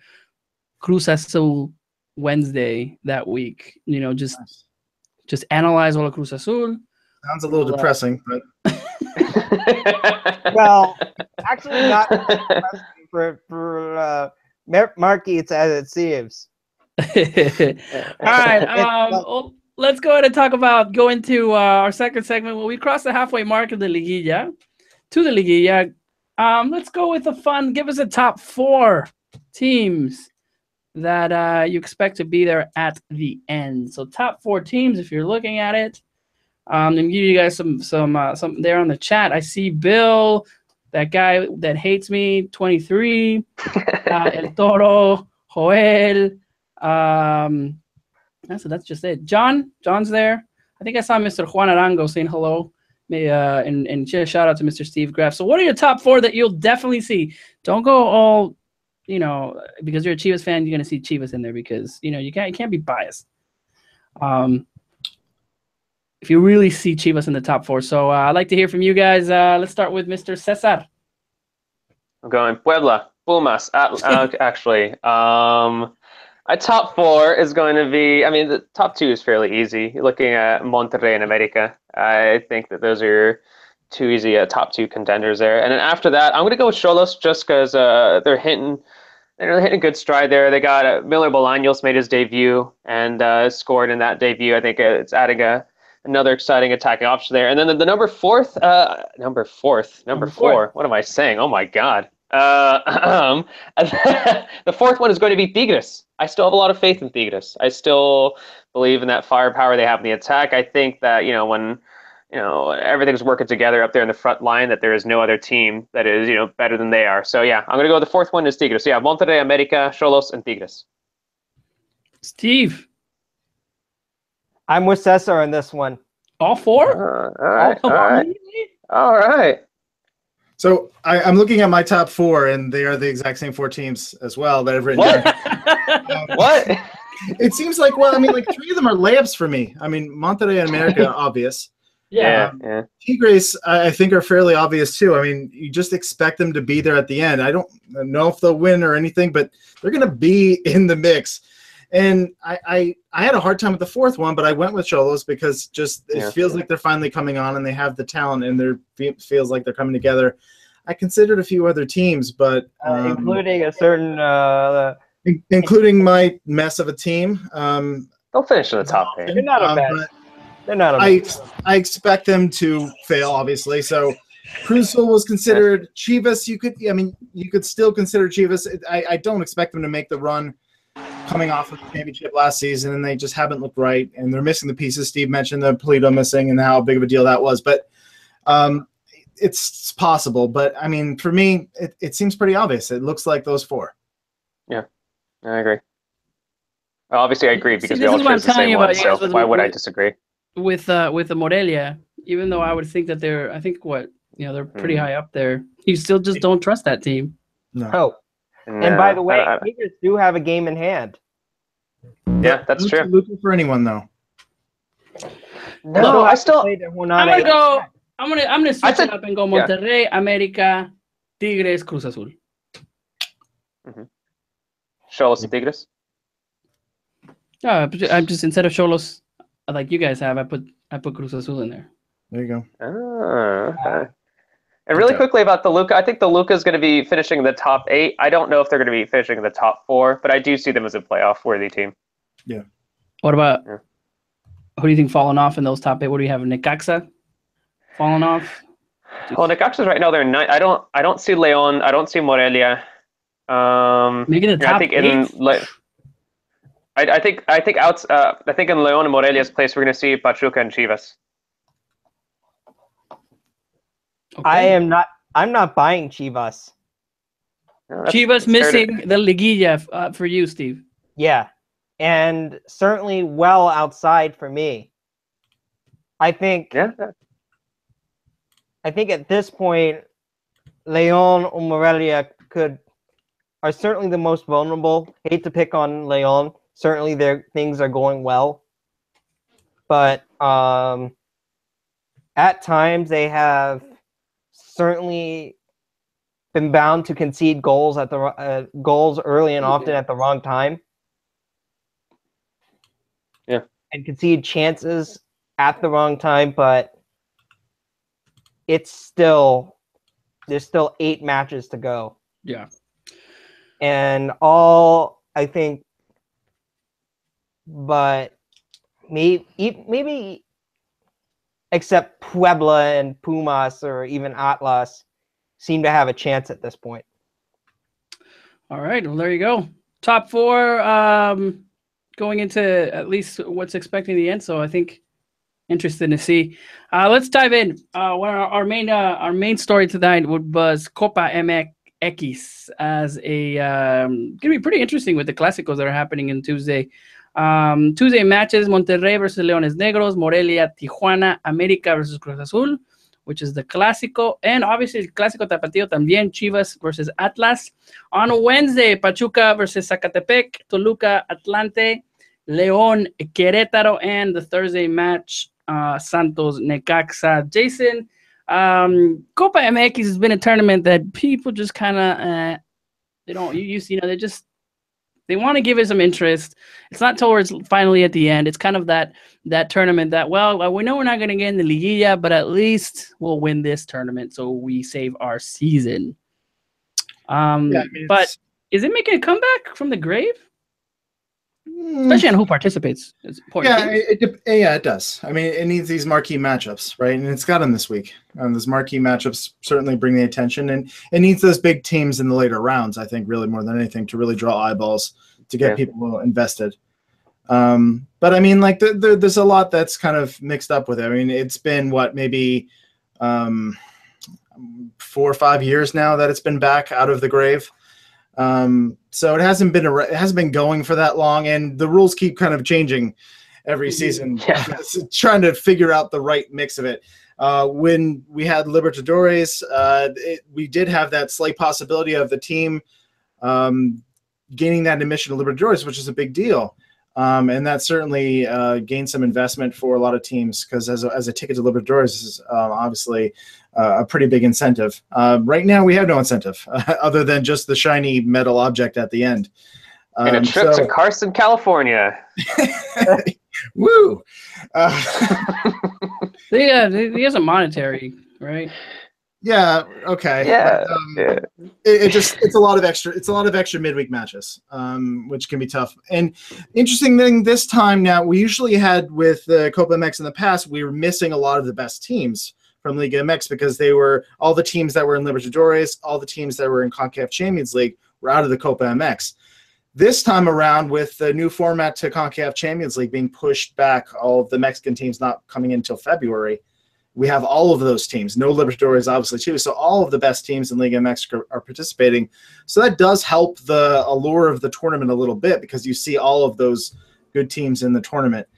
Cruz Azul Wednesday that week. Just analyze all of Cruz Azul. Sounds a little depressing, but well, actually not depressing for Marky. It's as it seems. All right. Let's go ahead and go into our second segment. Well, we crossed the halfway mark of the Liguilla. Let's go with the fun. Give us a top 4 teams that you expect to be there at the end. So top 4 teams, if you're looking at it. And give you guys some there on the chat. I see Bill, that guy that hates me, 23. El Toro, Joel. That's just it. John's there. I think I saw Mr. Juan Arango saying hello. And shout out to Mr. Steve Graff. So what are your top 4 that you'll definitely see? Don't go all, because you're a Chivas fan, you're gonna see Chivas in there because you can't be biased. If you really see Chivas in the top 4. So I'd like to hear from you guys. Let's start with Mr. Cesar. I'm going Puebla, Pumas, actually. My top 4 is going to be, the top 2 is fairly easy. You're looking at Monterrey and America. I think that those are 2 easy top 2 contenders there. And then after that, I'm going to go with Xolos just because they're hitting a good stride there. They got Miller Bolaños made his debut and scored in that debut. I think it's adding another exciting attacking option there. And then the number 4. What am I saying? Oh my God. The 4th one is going to be Tigres. I still have a lot of faith in Tigres. I still believe in that firepower they have in the attack. I think that when everything's working together up there in the front line, that there is no other team that is better than they are. So yeah, I'm gonna go. The 4th one is Tigres. So yeah, Monterrey, America, Xolos, and Tigres. Steve, I'm with Cesar on this one. All 4? All right. So I'm looking at my top 4, and they are the exact same 4 teams as well that I've written down. What? It seems like 3 of them are layups for me. Monterrey and America, obvious. Yeah. Tigres, I think, are fairly obvious too. You just expect them to be there at the end. I don't know if they'll win or anything, but they're going to be in the mix. And I had a hard time with the fourth one, but I went with Xolos because it feels like they're finally coming on and they have the talent and feels like they're coming together. I considered a few other teams, but including a certain including my mess of a team. They'll finish in the top 8. They're not a mess. They're not a mess. I expect them to fail, obviously. So Cruz Azul was considered. Chivas, you could still consider Chivas. I don't expect them to make the run coming off of the championship last season, and they just haven't looked right, and they're missing the pieces. Steve mentioned the Polito missing and how big of a deal that was, but it's possible. But, I mean, for me, it seems pretty obvious. It looks like those 4. Yeah, I agree. Well, obviously, I agree because we this all is what I'm chose the telling same you one, about, so why would I disagree? With the Morelia, even though I would think that they're pretty high up there, you still just don't trust that team. No. Oh. And by the way, Tigres do have a game in hand. Yeah, that's true. Looking for anyone though. No, I'm gonna switch it up and go Monterrey, América, Tigres, Cruz Azul. Xolos and Tigres. I'm just instead of Xolos, like you guys have, I put Cruz Azul in there. There you go. Oh, okay. And really quickly about the Luca, I think the Luca is going to be finishing in the top 8. I don't know if they're going to be finishing in the top 4, but I do see them as a playoff-worthy team. Yeah. What about who do you think falling off in those top 8? What do you have? Necaxa falling off? Well, Necaxa's right now they're 9. I don't see Leon. I don't see Morelia. Making the top 8. I think in Leon and Morelia's place we're going to see Pachuca and Chivas. Okay. I'm not buying Chivas. No, Chivas missing the Liguilla for you, Steve. Yeah, and certainly well outside for me. I think at this point, Leon or Morelia are certainly the most vulnerable. Hate to pick on Leon. Certainly their things are going well. But at times they have certainly been bound to concede goals at the goals early and often at the wrong time. Yeah, and concede chances at the wrong time, but there's still 8 matches to go. Yeah, and but maybe except Puebla and Pumas or even Atlas seem to have a chance at this point. All right, well, there you go. Top 4 going into at least what's expecting the end. So I think interested to see. Let's dive in. Our main story tonight was Copa MX as a going to be pretty interesting with the Clásicos that are happening on Tuesday. Tuesday matches: Monterrey versus Leones Negros, Morelia, Tijuana, América versus Cruz Azul, which is the Clásico, and obviously el Clásico Tapatío también, Chivas versus Atlas. On Wednesday, Pachuca versus Zacatepec, Toluca, Atlante, León, Querétaro, and the Thursday match, Santos, Necaxa. Jason, Copa MX has been a tournament that people just kind of they want to give it some interest. It's not towards finally at the end. It's kind of that tournament that, well, we know we're not going to get in the Liguilla, but at least we'll win this tournament so we save our season. But is it making a comeback from the grave? Especially on who participates. It's important. Yeah, it does. I mean, it needs these marquee matchups, right? And it's got them this week. Those marquee matchups certainly bring the attention, and it needs those big teams in the later rounds, I think, really more than anything, to really draw eyeballs, to get people invested. But I mean, like, there's a lot that's kind of mixed up with it. I mean, it's been maybe 4 or 5 years now that it's been back out of the grave. So it hasn't been going for that long, and the rules keep kind of changing every season, trying to figure out the right mix of it. When we had Libertadores, we did have that slight possibility of the team gaining that admission to Libertadores, which is a big deal. And that certainly gained some investment for a lot of teams, because as a ticket to Libertadores is obviously a pretty big incentive. Right now, we have no incentive other than just the shiny metal object at the end. And a trip to Carson, California. Woo! He has a monetary, right? Yeah. Okay. Yeah. But, it's a lot of extra midweek matches, which can be tough. And interesting thing this time now, we usually had with the Copa MX in the past, we were missing a lot of the best teams from Liga MX because they were all the teams that were in Libertadores, all the teams that were in CONCACAF Champions League were out of the Copa MX. This time around, with the new format to CONCACAF Champions League being pushed back, all of the Mexican teams not coming in until February, we have all of those teams. No Libertadores, obviously, too. So all of the best teams in Liga MX are participating. So that does help the allure of the tournament a little bit because you see all of those good teams in the tournament.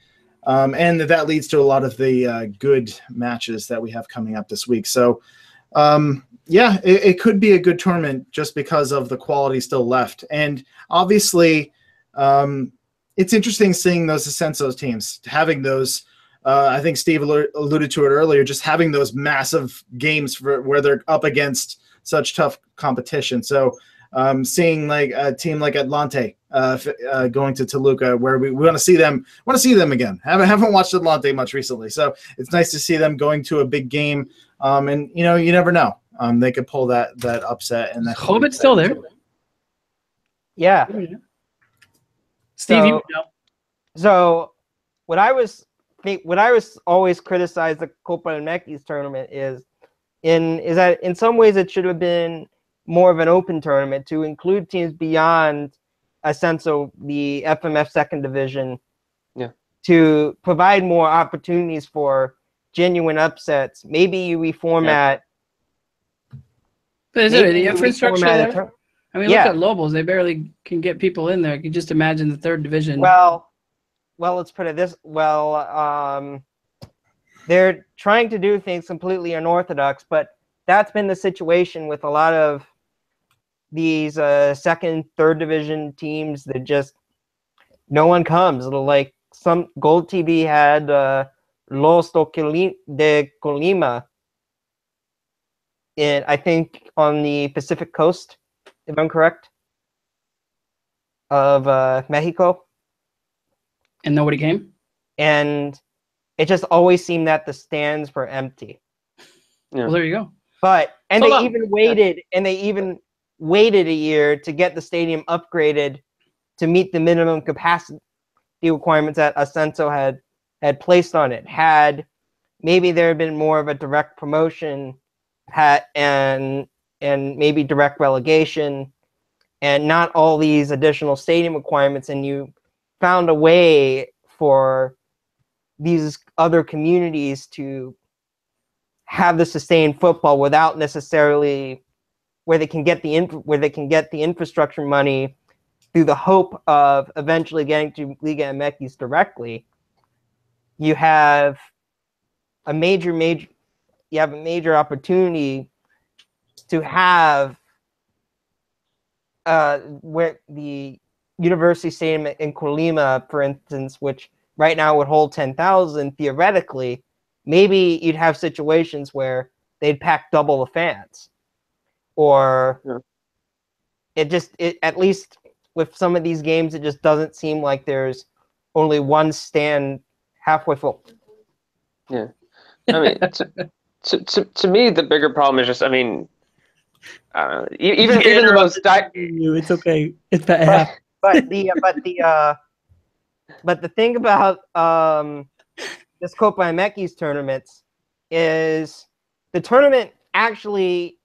And that leads to a lot of the good matches that we have coming up this week. So, it could be a good tournament just because of the quality still left. And obviously, it's interesting seeing those Ascenso teams, having those, I think Steve alluded to it earlier, just having those massive games where they're up against such tough competition. So seeing like a team like Atlante going to Toluca, where we want to see them again. Haven't watched Atlante much recently, so it's nice to see them going to a big game. And you never know. They could pull that upset. And Hope it's still there. Yeah. Steve, you know. So what I was always criticized the Copa MX tournament is that in some ways it should have been more of an open tournament to include teams beyond Ascenso, the FMF second division, to provide more opportunities for genuine upsets. Maybe you reformat. But is it the infrastructure there? I mean, look at Lobos. They barely can get people in there. You can just imagine the third division. Well, let's put it this. They're trying to do things completely unorthodox, but that's been the situation with a lot of these second, third division teams that just no one comes. Like some Gold TV had Los de Colima, I think on the Pacific coast, if I'm correct, of Mexico. And nobody came? And it just always seemed that the stands were empty. Yeah. Well, there you go. They even waited a year to get the stadium upgraded to meet the minimum capacity requirements that Ascenso had placed on it. Had maybe there had been more of a direct promotion and maybe direct relegation and not all these additional stadium requirements, and you found a way for these other communities to have the sustained football without necessarily where they can get the infrastructure money through the hope of eventually getting to Liga MX directly. You have a major opportunity to have where the University Stadium in Colima, for instance, which right now would hold 10,000 theoretically, maybe you'd have situations where they'd pack double the fans. Or it at least with some of these games, it just doesn't seem like there's only one stand halfway full. Yeah. I mean, to me, the bigger problem is just, I mean, even the most... It's okay. It's bad. But the thing about this Copa MX tournaments is the tournament actually,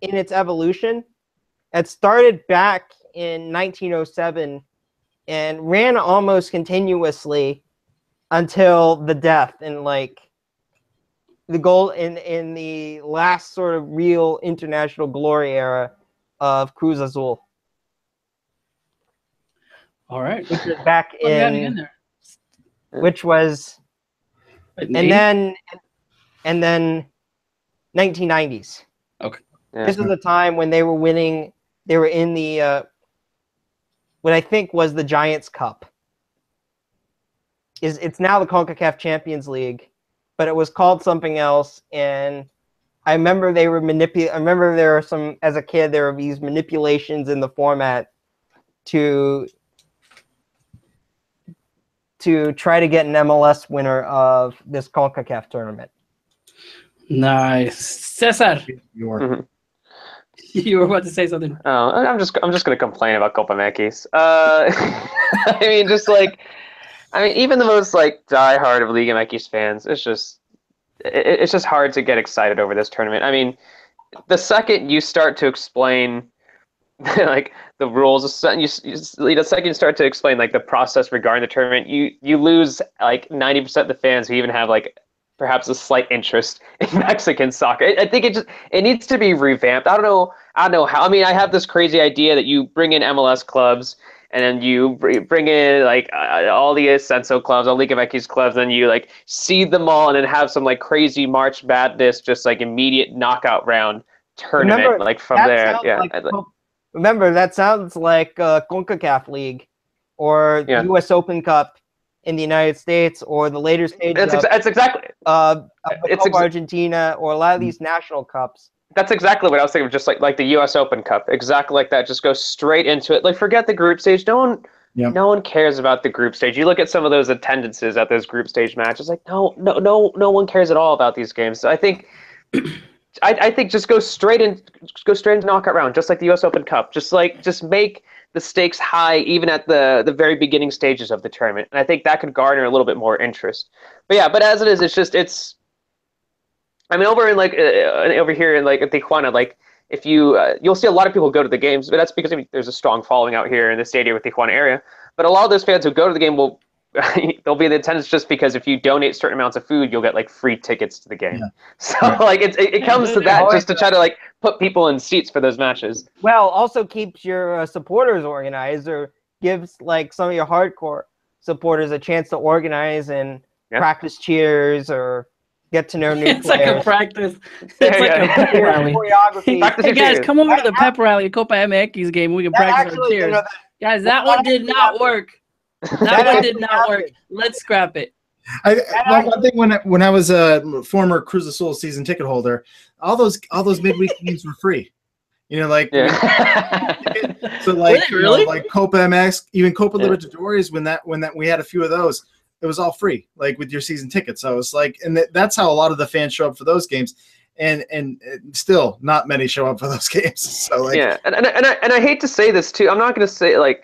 in its evolution, it started back in 1907 and ran almost continuously until the death and like the goal in the last sort of real international glory era of Cruz Azul. All right. Which was back which was, and then 1990s. Okay. Yeah. This was the time when they were winning. They were in the what I think was the Giants Cup. It's now the CONCACAF Champions League, but it was called something else. And I remember they were I remember there were some, as a kid, there were these manipulations in the format to try to get an MLS winner of this CONCACAF tournament. Nice. Cesar, Your you were about to say something. Oh, I'm just gonna complain about Copa MX. I mean, even the most like diehard of Liga MX fans, it's just hard to get excited over this tournament. I mean, the second you start to explain like the rules, the second you start to explain like the process regarding the tournament, you lose like 90% of the fans who even have like perhaps a slight interest in Mexican soccer. I think it needs to be revamped. I don't know how. I mean, I have this crazy idea that you bring in MLS clubs and then you bring in like all the Ascenso clubs, all Liga MX clubs, and you like seed them all and then have some like crazy March Madness, just like immediate knockout round tournament. Remember, like from there, yeah. Remember, that sounds like CONCACAF League or Yeah. U.S. Open Cup in the United States, or the later stage That's exactly. of the Copa Argentina, or a lot of these national cups. That's exactly what I was thinking of, just like the U.S. Open Cup, exactly like that. Just go straight into it. Like, forget the group stage. No one cares about the group stage. You look at some of those attendances at those group stage matches. Like, no one cares at all about these games. So I think, I think just go straight into knockout round, just like the U.S. Open Cup. Just make the stakes high, even at the very beginning stages of the tournament. And I think that could garner a little bit more interest. But as it is, it's. I mean, over here in like Tijuana, like if you'll see a lot of people go to the games, but that's because there's a strong following out here in the stadium with Tijuana area. But a lot of those fans who go to the game they'll be in attendance just because if you donate certain amounts of food, you'll get like free tickets to the game. Yeah. So like it comes to that just to try to like put people in seats for those matches. Well, also keeps your supporters organized, or gives like some of your hardcore supporters a chance to organize and practice cheers or get to know new players. Like a practice. It's like a pep rally. Hey guys, come over to the pep rally at Copa MX game. We can practice our cheers. Guys, that one did not work. That one did not work. Let's scrap it. One thing when I was a former Cruz Azul season ticket holder, all those midweek games were free. You know, like so like really? Like Copa MX, even Copa Libertadores. When we had a few of those, it was all free, like with your season tickets. So it's like, and that's how a lot of the fans show up for those games, and still not many show up for those games. So like, and I hate to say this too. I'm not going to say like.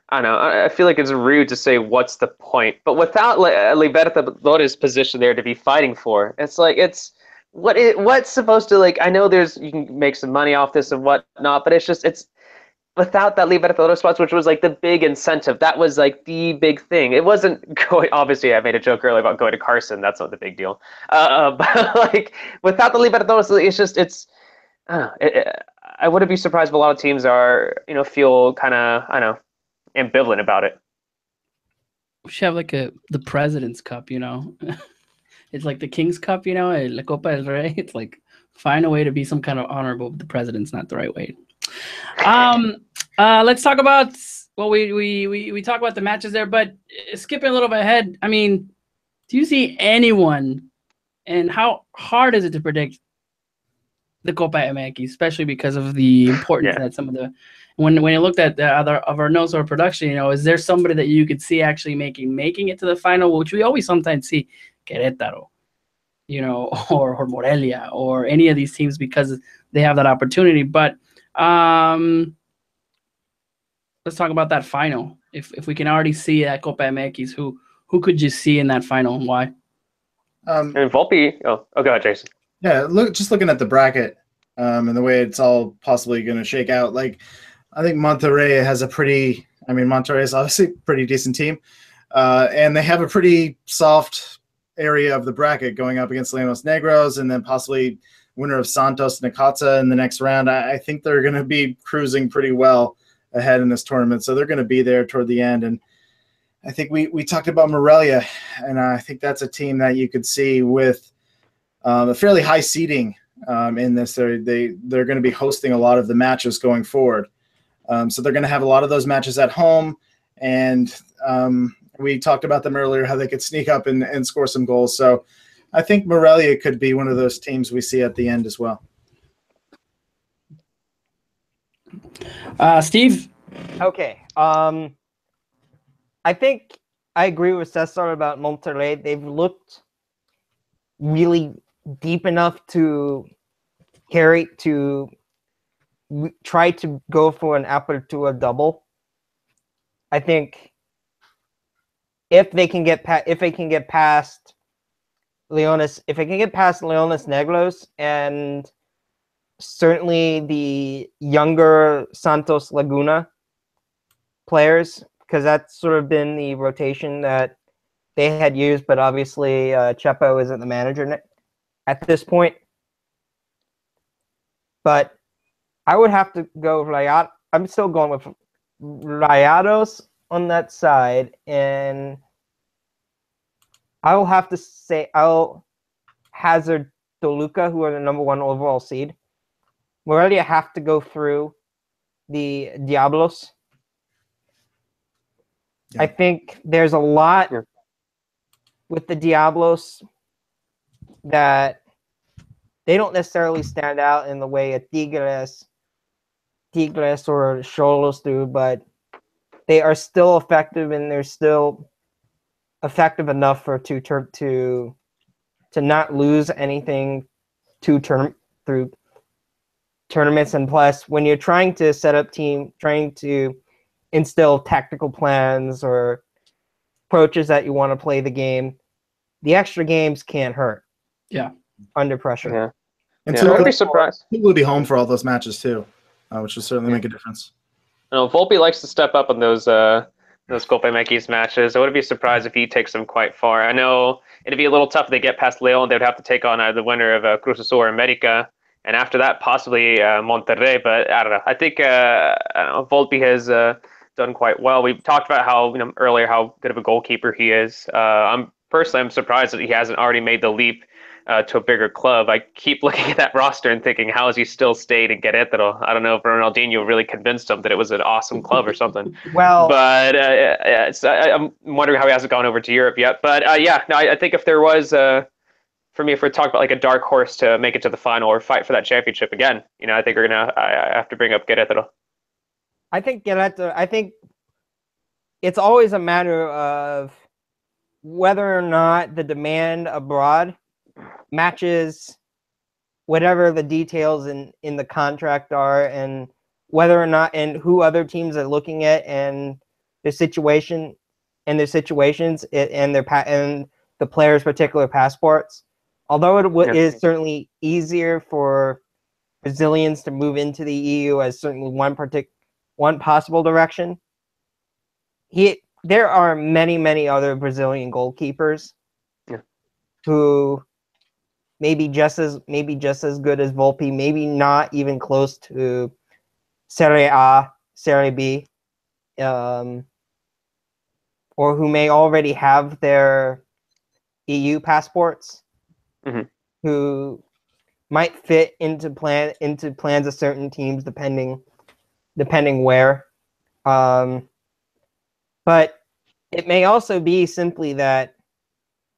I don't know. I feel like it's rude to say what's the point, but without Libertadores position there to be fighting for, it's like what's supposed to like. I know you can make some money off this and whatnot, but it's without that Libertadores spots, which was like the big incentive. That was like the big thing. It wasn't going. Obviously, I made a joke earlier about going to Carson. That's not the big deal. But like without the Libertadores, I wouldn't be surprised if a lot of teams feel kind of ambivalent about it. We should have like the President's Cup, It's like the King's Cup, La Copa del Rey. It's like find a way to be some kind of honorable, but the president's not the right way. Let's talk about we talk about the matches there, but skipping a little bit ahead. I mean, do you see anyone, and how hard is it to predict the Copa MX, especially because of the importance that some of the when you looked at the other of our notes or production, is there somebody that you could see actually making it to the final, which we always sometimes see Querétaro, or Morelia or any of these teams because they have that opportunity. But let's talk about that final. If we can already see at Copa MX, who could you see in that final and why? And Volpe. Oh, go ahead, Jason. Yeah, looking at the bracket and the way it's all possibly going to shake out. Like, I think Monterrey is obviously a pretty decent team, and they have a pretty soft area of the bracket going up against Leones Negros, and then possibly winner of Santos Necaxa in the next round. I think they're going to be cruising pretty well ahead in this tournament, so they're going to be there toward the end. And I think we talked about Morelia, and I think that's a team that you could see with a fairly high seeding in this. They're going to be hosting a lot of the matches going forward. So they're going to have a lot of those matches at home. And we talked about them earlier, how they could sneak up and score some goals. So I think Morelia could be one of those teams we see at the end as well. Steve? Okay. I think I agree with Cesar about Monterrey. They've looked really deep enough to try to go for an Apertura double. I think if they can get past Leones Negros and certainly the younger Santos Laguna players, because that's sort of been the rotation that they had used, but obviously Chepo isn't the manager at this point. But I would have to go Rayad. I'm still going with Rayados on that side, and I will have to say I'll hazard Toluca, who are the number 1 overall seed. Morelia have to go through the Diablos. Yeah. I think there's a lot with the Diablos that they don't necessarily stand out in the way a Tigres or Xolos do, but they are still effective, and they're still effective enough for to not lose anything through tournaments. And plus, when you're trying to set up trying to instill tactical plans or approaches that you want to play the game, the extra games can't hurt. Yeah. Under pressure. Yeah. And I would be surprised. People would be home for all those matches too, which will certainly make a difference. Volpe likes to step up on those Copa MX matches. I wouldn't be surprised if he takes them quite far. I know it'd be a little tough if they get past Leon. They'd have to take on the winner of Cruz Azul or America, and after that possibly Monterrey. But I don't know. I think Volpe has done quite well. We talked about how earlier how good of a goalkeeper he is. I'm surprised that he hasn't already made the leap to a bigger club. I keep looking at that roster and thinking, how has he still stayed in Querétaro? I don't know if Ronaldinho really convinced him that it was an awesome club or something. Well, but I'm wondering how he hasn't gone over to Europe yet. But I think if there was, for me, if we're talking about like a dark horse to make it to the final or fight for that championship again, I think I have to bring up Querétaro. I think it's always a matter of whether or not the demand abroad matches whatever the details in the contract are, and whether or not, and who other teams are looking at, and their situation and their situations and the players' particular passports. Although it is certainly easier for Brazilians to move into the EU as certainly one possible direction, there are many other Brazilian goalkeepers who maybe just as good as Volpe, maybe not even close to Serie A, Serie B, or who may already have their EU passports, who might fit into plans of certain teams depending where. But it may also be simply that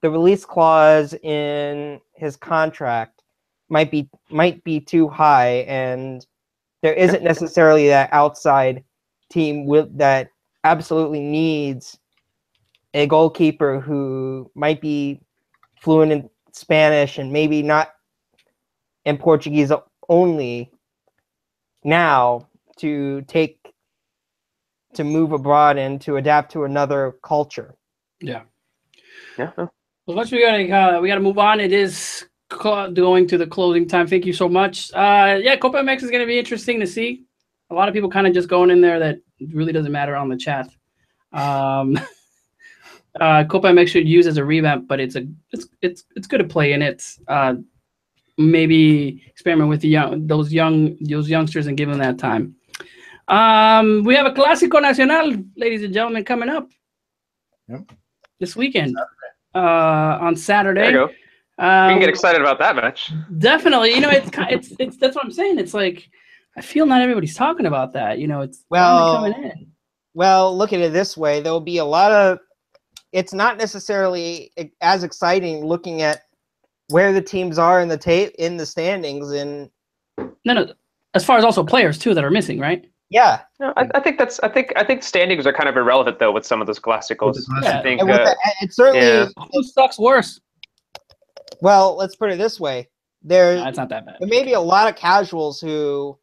the release clause in his contract might be too high, and there isn't necessarily that outside team that absolutely needs a goalkeeper who might be fluent in Spanish and maybe not in Portuguese only now to move abroad and to adapt to another culture. Yeah. Yeah. Well, we gotta move on. It is going to the closing time. Thank you so much. Copa MX is gonna be interesting to see. A lot of people kind of just going in there that really doesn't matter on the chat. Copa MX should use as a revamp, but it's good to play in it. Maybe experiment with those youngsters and give them that time. We have a Clásico Nacional, ladies and gentlemen, coming up this weekend. On Saturday. There you go. We can get excited about that match. Definitely. It's that's what I'm saying. It's like I feel not everybody's talking about that. It's coming in. Well, look at it this way. There'll be a lot of. It's not necessarily as exciting looking at where the teams are in the standings and. No. As far as also players too that are missing, right? Yeah. No, I think standings are kind of irrelevant though with some of those Clásicos. Yeah. I think And it's certainly yeah. Who sucks worse? well. Let's put it this way: No, it's not that bad. there may be a lot of casuals who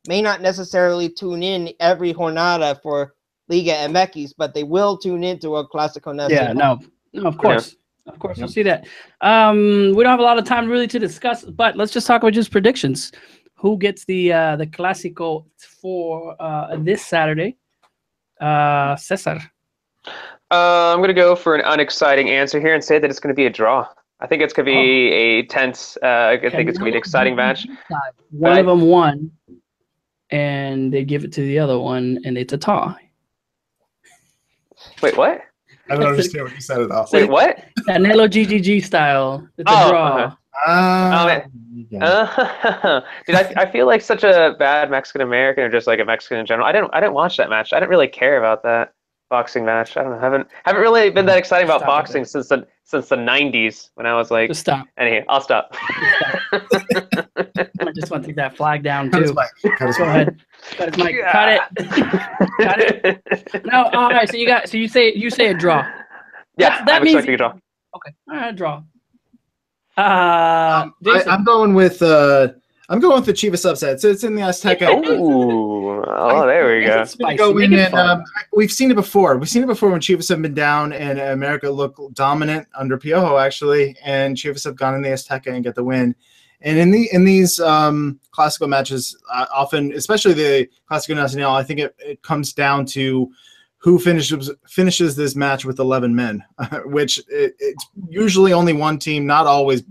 may not necessarily tune in every jornada for Liga MX, but they will tune into a Clásico Nacional. Yeah, no, of course. Of course, we'll see that. We don't have a lot of time really to discuss, but let's just talk about just predictions. Who gets the Clásico for this Saturday? Cesar. I'm gonna go for an unexciting answer here and say that it's gonna be a draw. I think it's gonna be a tense. I think it's gonna be an exciting match. One of them won, and they give it to the other one, and it's a tie. Wait, what? I don't understand what you said at all. Wait, what? Canelo GGG style. It's a draw. Dude, I feel like such a bad Mexican American, or just like a Mexican in general. I didn't watch that match. I didn't really care about that boxing match. I don't know. Haven't really been that excited about boxing since the 90s when I was like. Just stop. Anyway, I'll stop. I just want to take that flag down Cut his too. mic. Cut his Go mic. ahead. Cut his mic. Cut it. Cut it. No, all right. So you say a draw. Yeah, That I'm means expecting a draw. Okay. All right, draw. Jason. I'm going with the Chivas upset. So it's in the Azteca. Oh, there we go. Spicy. Go Make in it fun. we've seen it before. We've seen it before when Chivas have been down and America look dominant under Piojo actually, and Chivas have gone in the Azteca and get the win. And in these Clasico matches, often, especially the Clasico Nacional, I think it comes down to who finishes this match with 11 men, which it's usually only one team, not always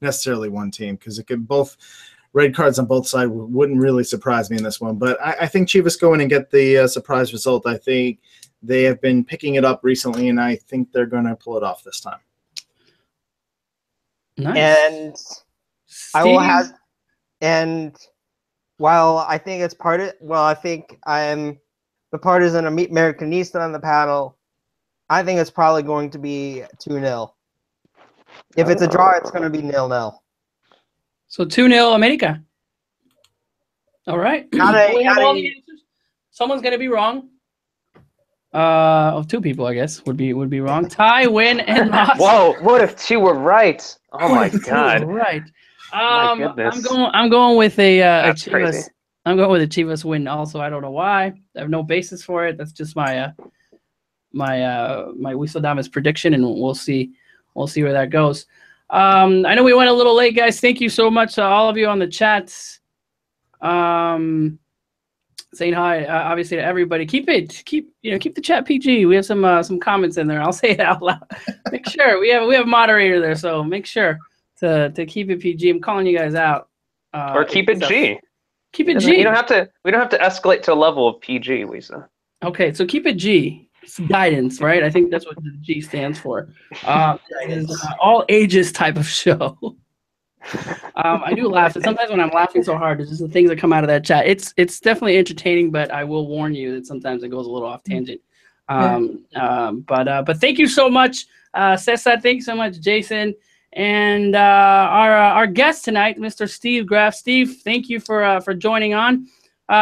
necessarily one team, because it could both red cards on both sides wouldn't really surprise me in this one. But I think Chivas go in and get the surprise result. I think they have been picking it up recently, and I think they're going to pull it off this time. Nice. And I will have, and while I think it's I think I'm the partisan Americanista on the panel, I think it's probably going to be 2-0. If it's a draw, it's going to be 0-0. So 2-0 America. All right. Someone's gonna be wrong. Of two people, I guess, would be wrong. Tie, win, and loss. Whoa! What if two were right? Oh my god! Right. My goodness. I'm going with a That's Chivas. crazy. I'm going with a Chivas win. Also, I don't know why. I have no basis for it. That's just my Wisseldamas prediction, and we'll see where that goes. I know we went a little late, guys. Thank you so much to all of you on the chats. Saying hi, obviously, to everybody. Keep the chat PG. We have some comments in there. I'll say it out loud. Make sure we have a moderator there, so make sure to keep it PG. I'm calling you guys out. Or keep it G. Keep it G. We don't have to escalate to a level of PG, Lisa. Okay, so keep it G. It's guidance, right? I think that's what the G stands for. It is all ages type of show. I do laugh. And sometimes when I'm laughing so hard, it's just the things that come out of that chat. It's definitely entertaining, but I will warn you that sometimes it goes a little off tangent. But thank you so much, Cesar. Thank you so much, Jason, and our guest tonight, Mr. Steve Graff. Steve, thank you for joining on.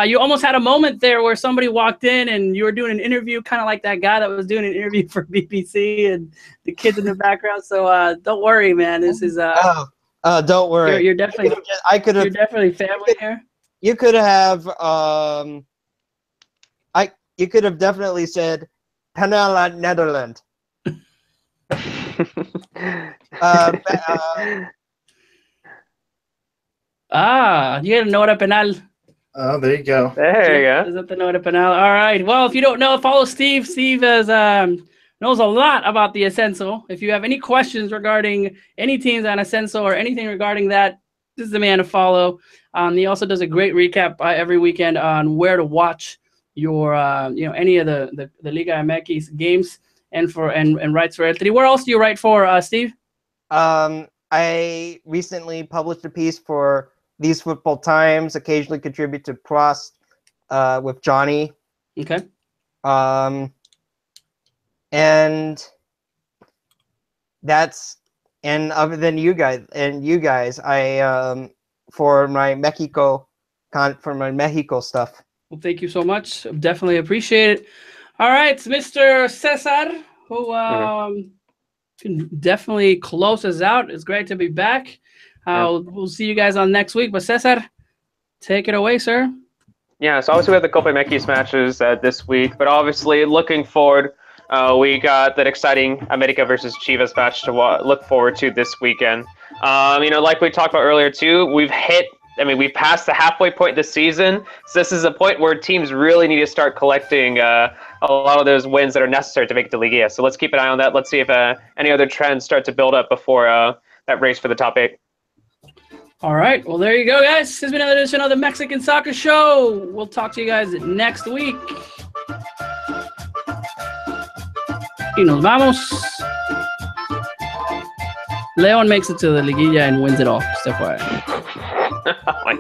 You almost had a moment there where somebody walked in and you were doing an interview, kind of like that guy that was doing an interview for BBC and the kids in the background. So don't worry, man. This is don't worry. You're definitely. You're definitely family here. You could have. You could have definitely said, "Panela Netherlands." You gotta know what a penal. Oh, there you go. There you go. Is that the Nota Penal? All right. Well, if you don't know, follow Steve. Steve knows a lot about the Ascenso. If you have any questions regarding any teams on Ascenso or anything regarding that, this is the man to follow. He also does a great recap every weekend on where to watch your any of the Liga MX games and writes for Anthony. Where else do you write for, Steve? I recently published a piece for These Football Times, occasionally contribute to Prost with Johnny. Okay. And other than you guys, I for my Mexico for my Mexico stuff. Well, thank you so much. Definitely appreciate it. All right, Mr. Cesar, who can definitely close us out. It's great to be back. We'll see you guys on next week. But Cesar, take it away, sir. Yeah, so obviously we have the Copa MX matches this week, but obviously looking forward, we got that exciting America versus Chivas match to look forward to this weekend. Like we talked about earlier too, we've passed the halfway point this season, so this is a point where teams really need to start collecting a lot of those wins that are necessary to make it to Liguilla. So let's keep an eye on that. Let's see if any other trends start to build up before that race for the top 8. All right. Well, there you go, guys. This has been another edition of the Mexican Soccer Show. We'll talk to you guys next week. Y nos vamos. León makes it to the Liguilla and wins it all. Step by.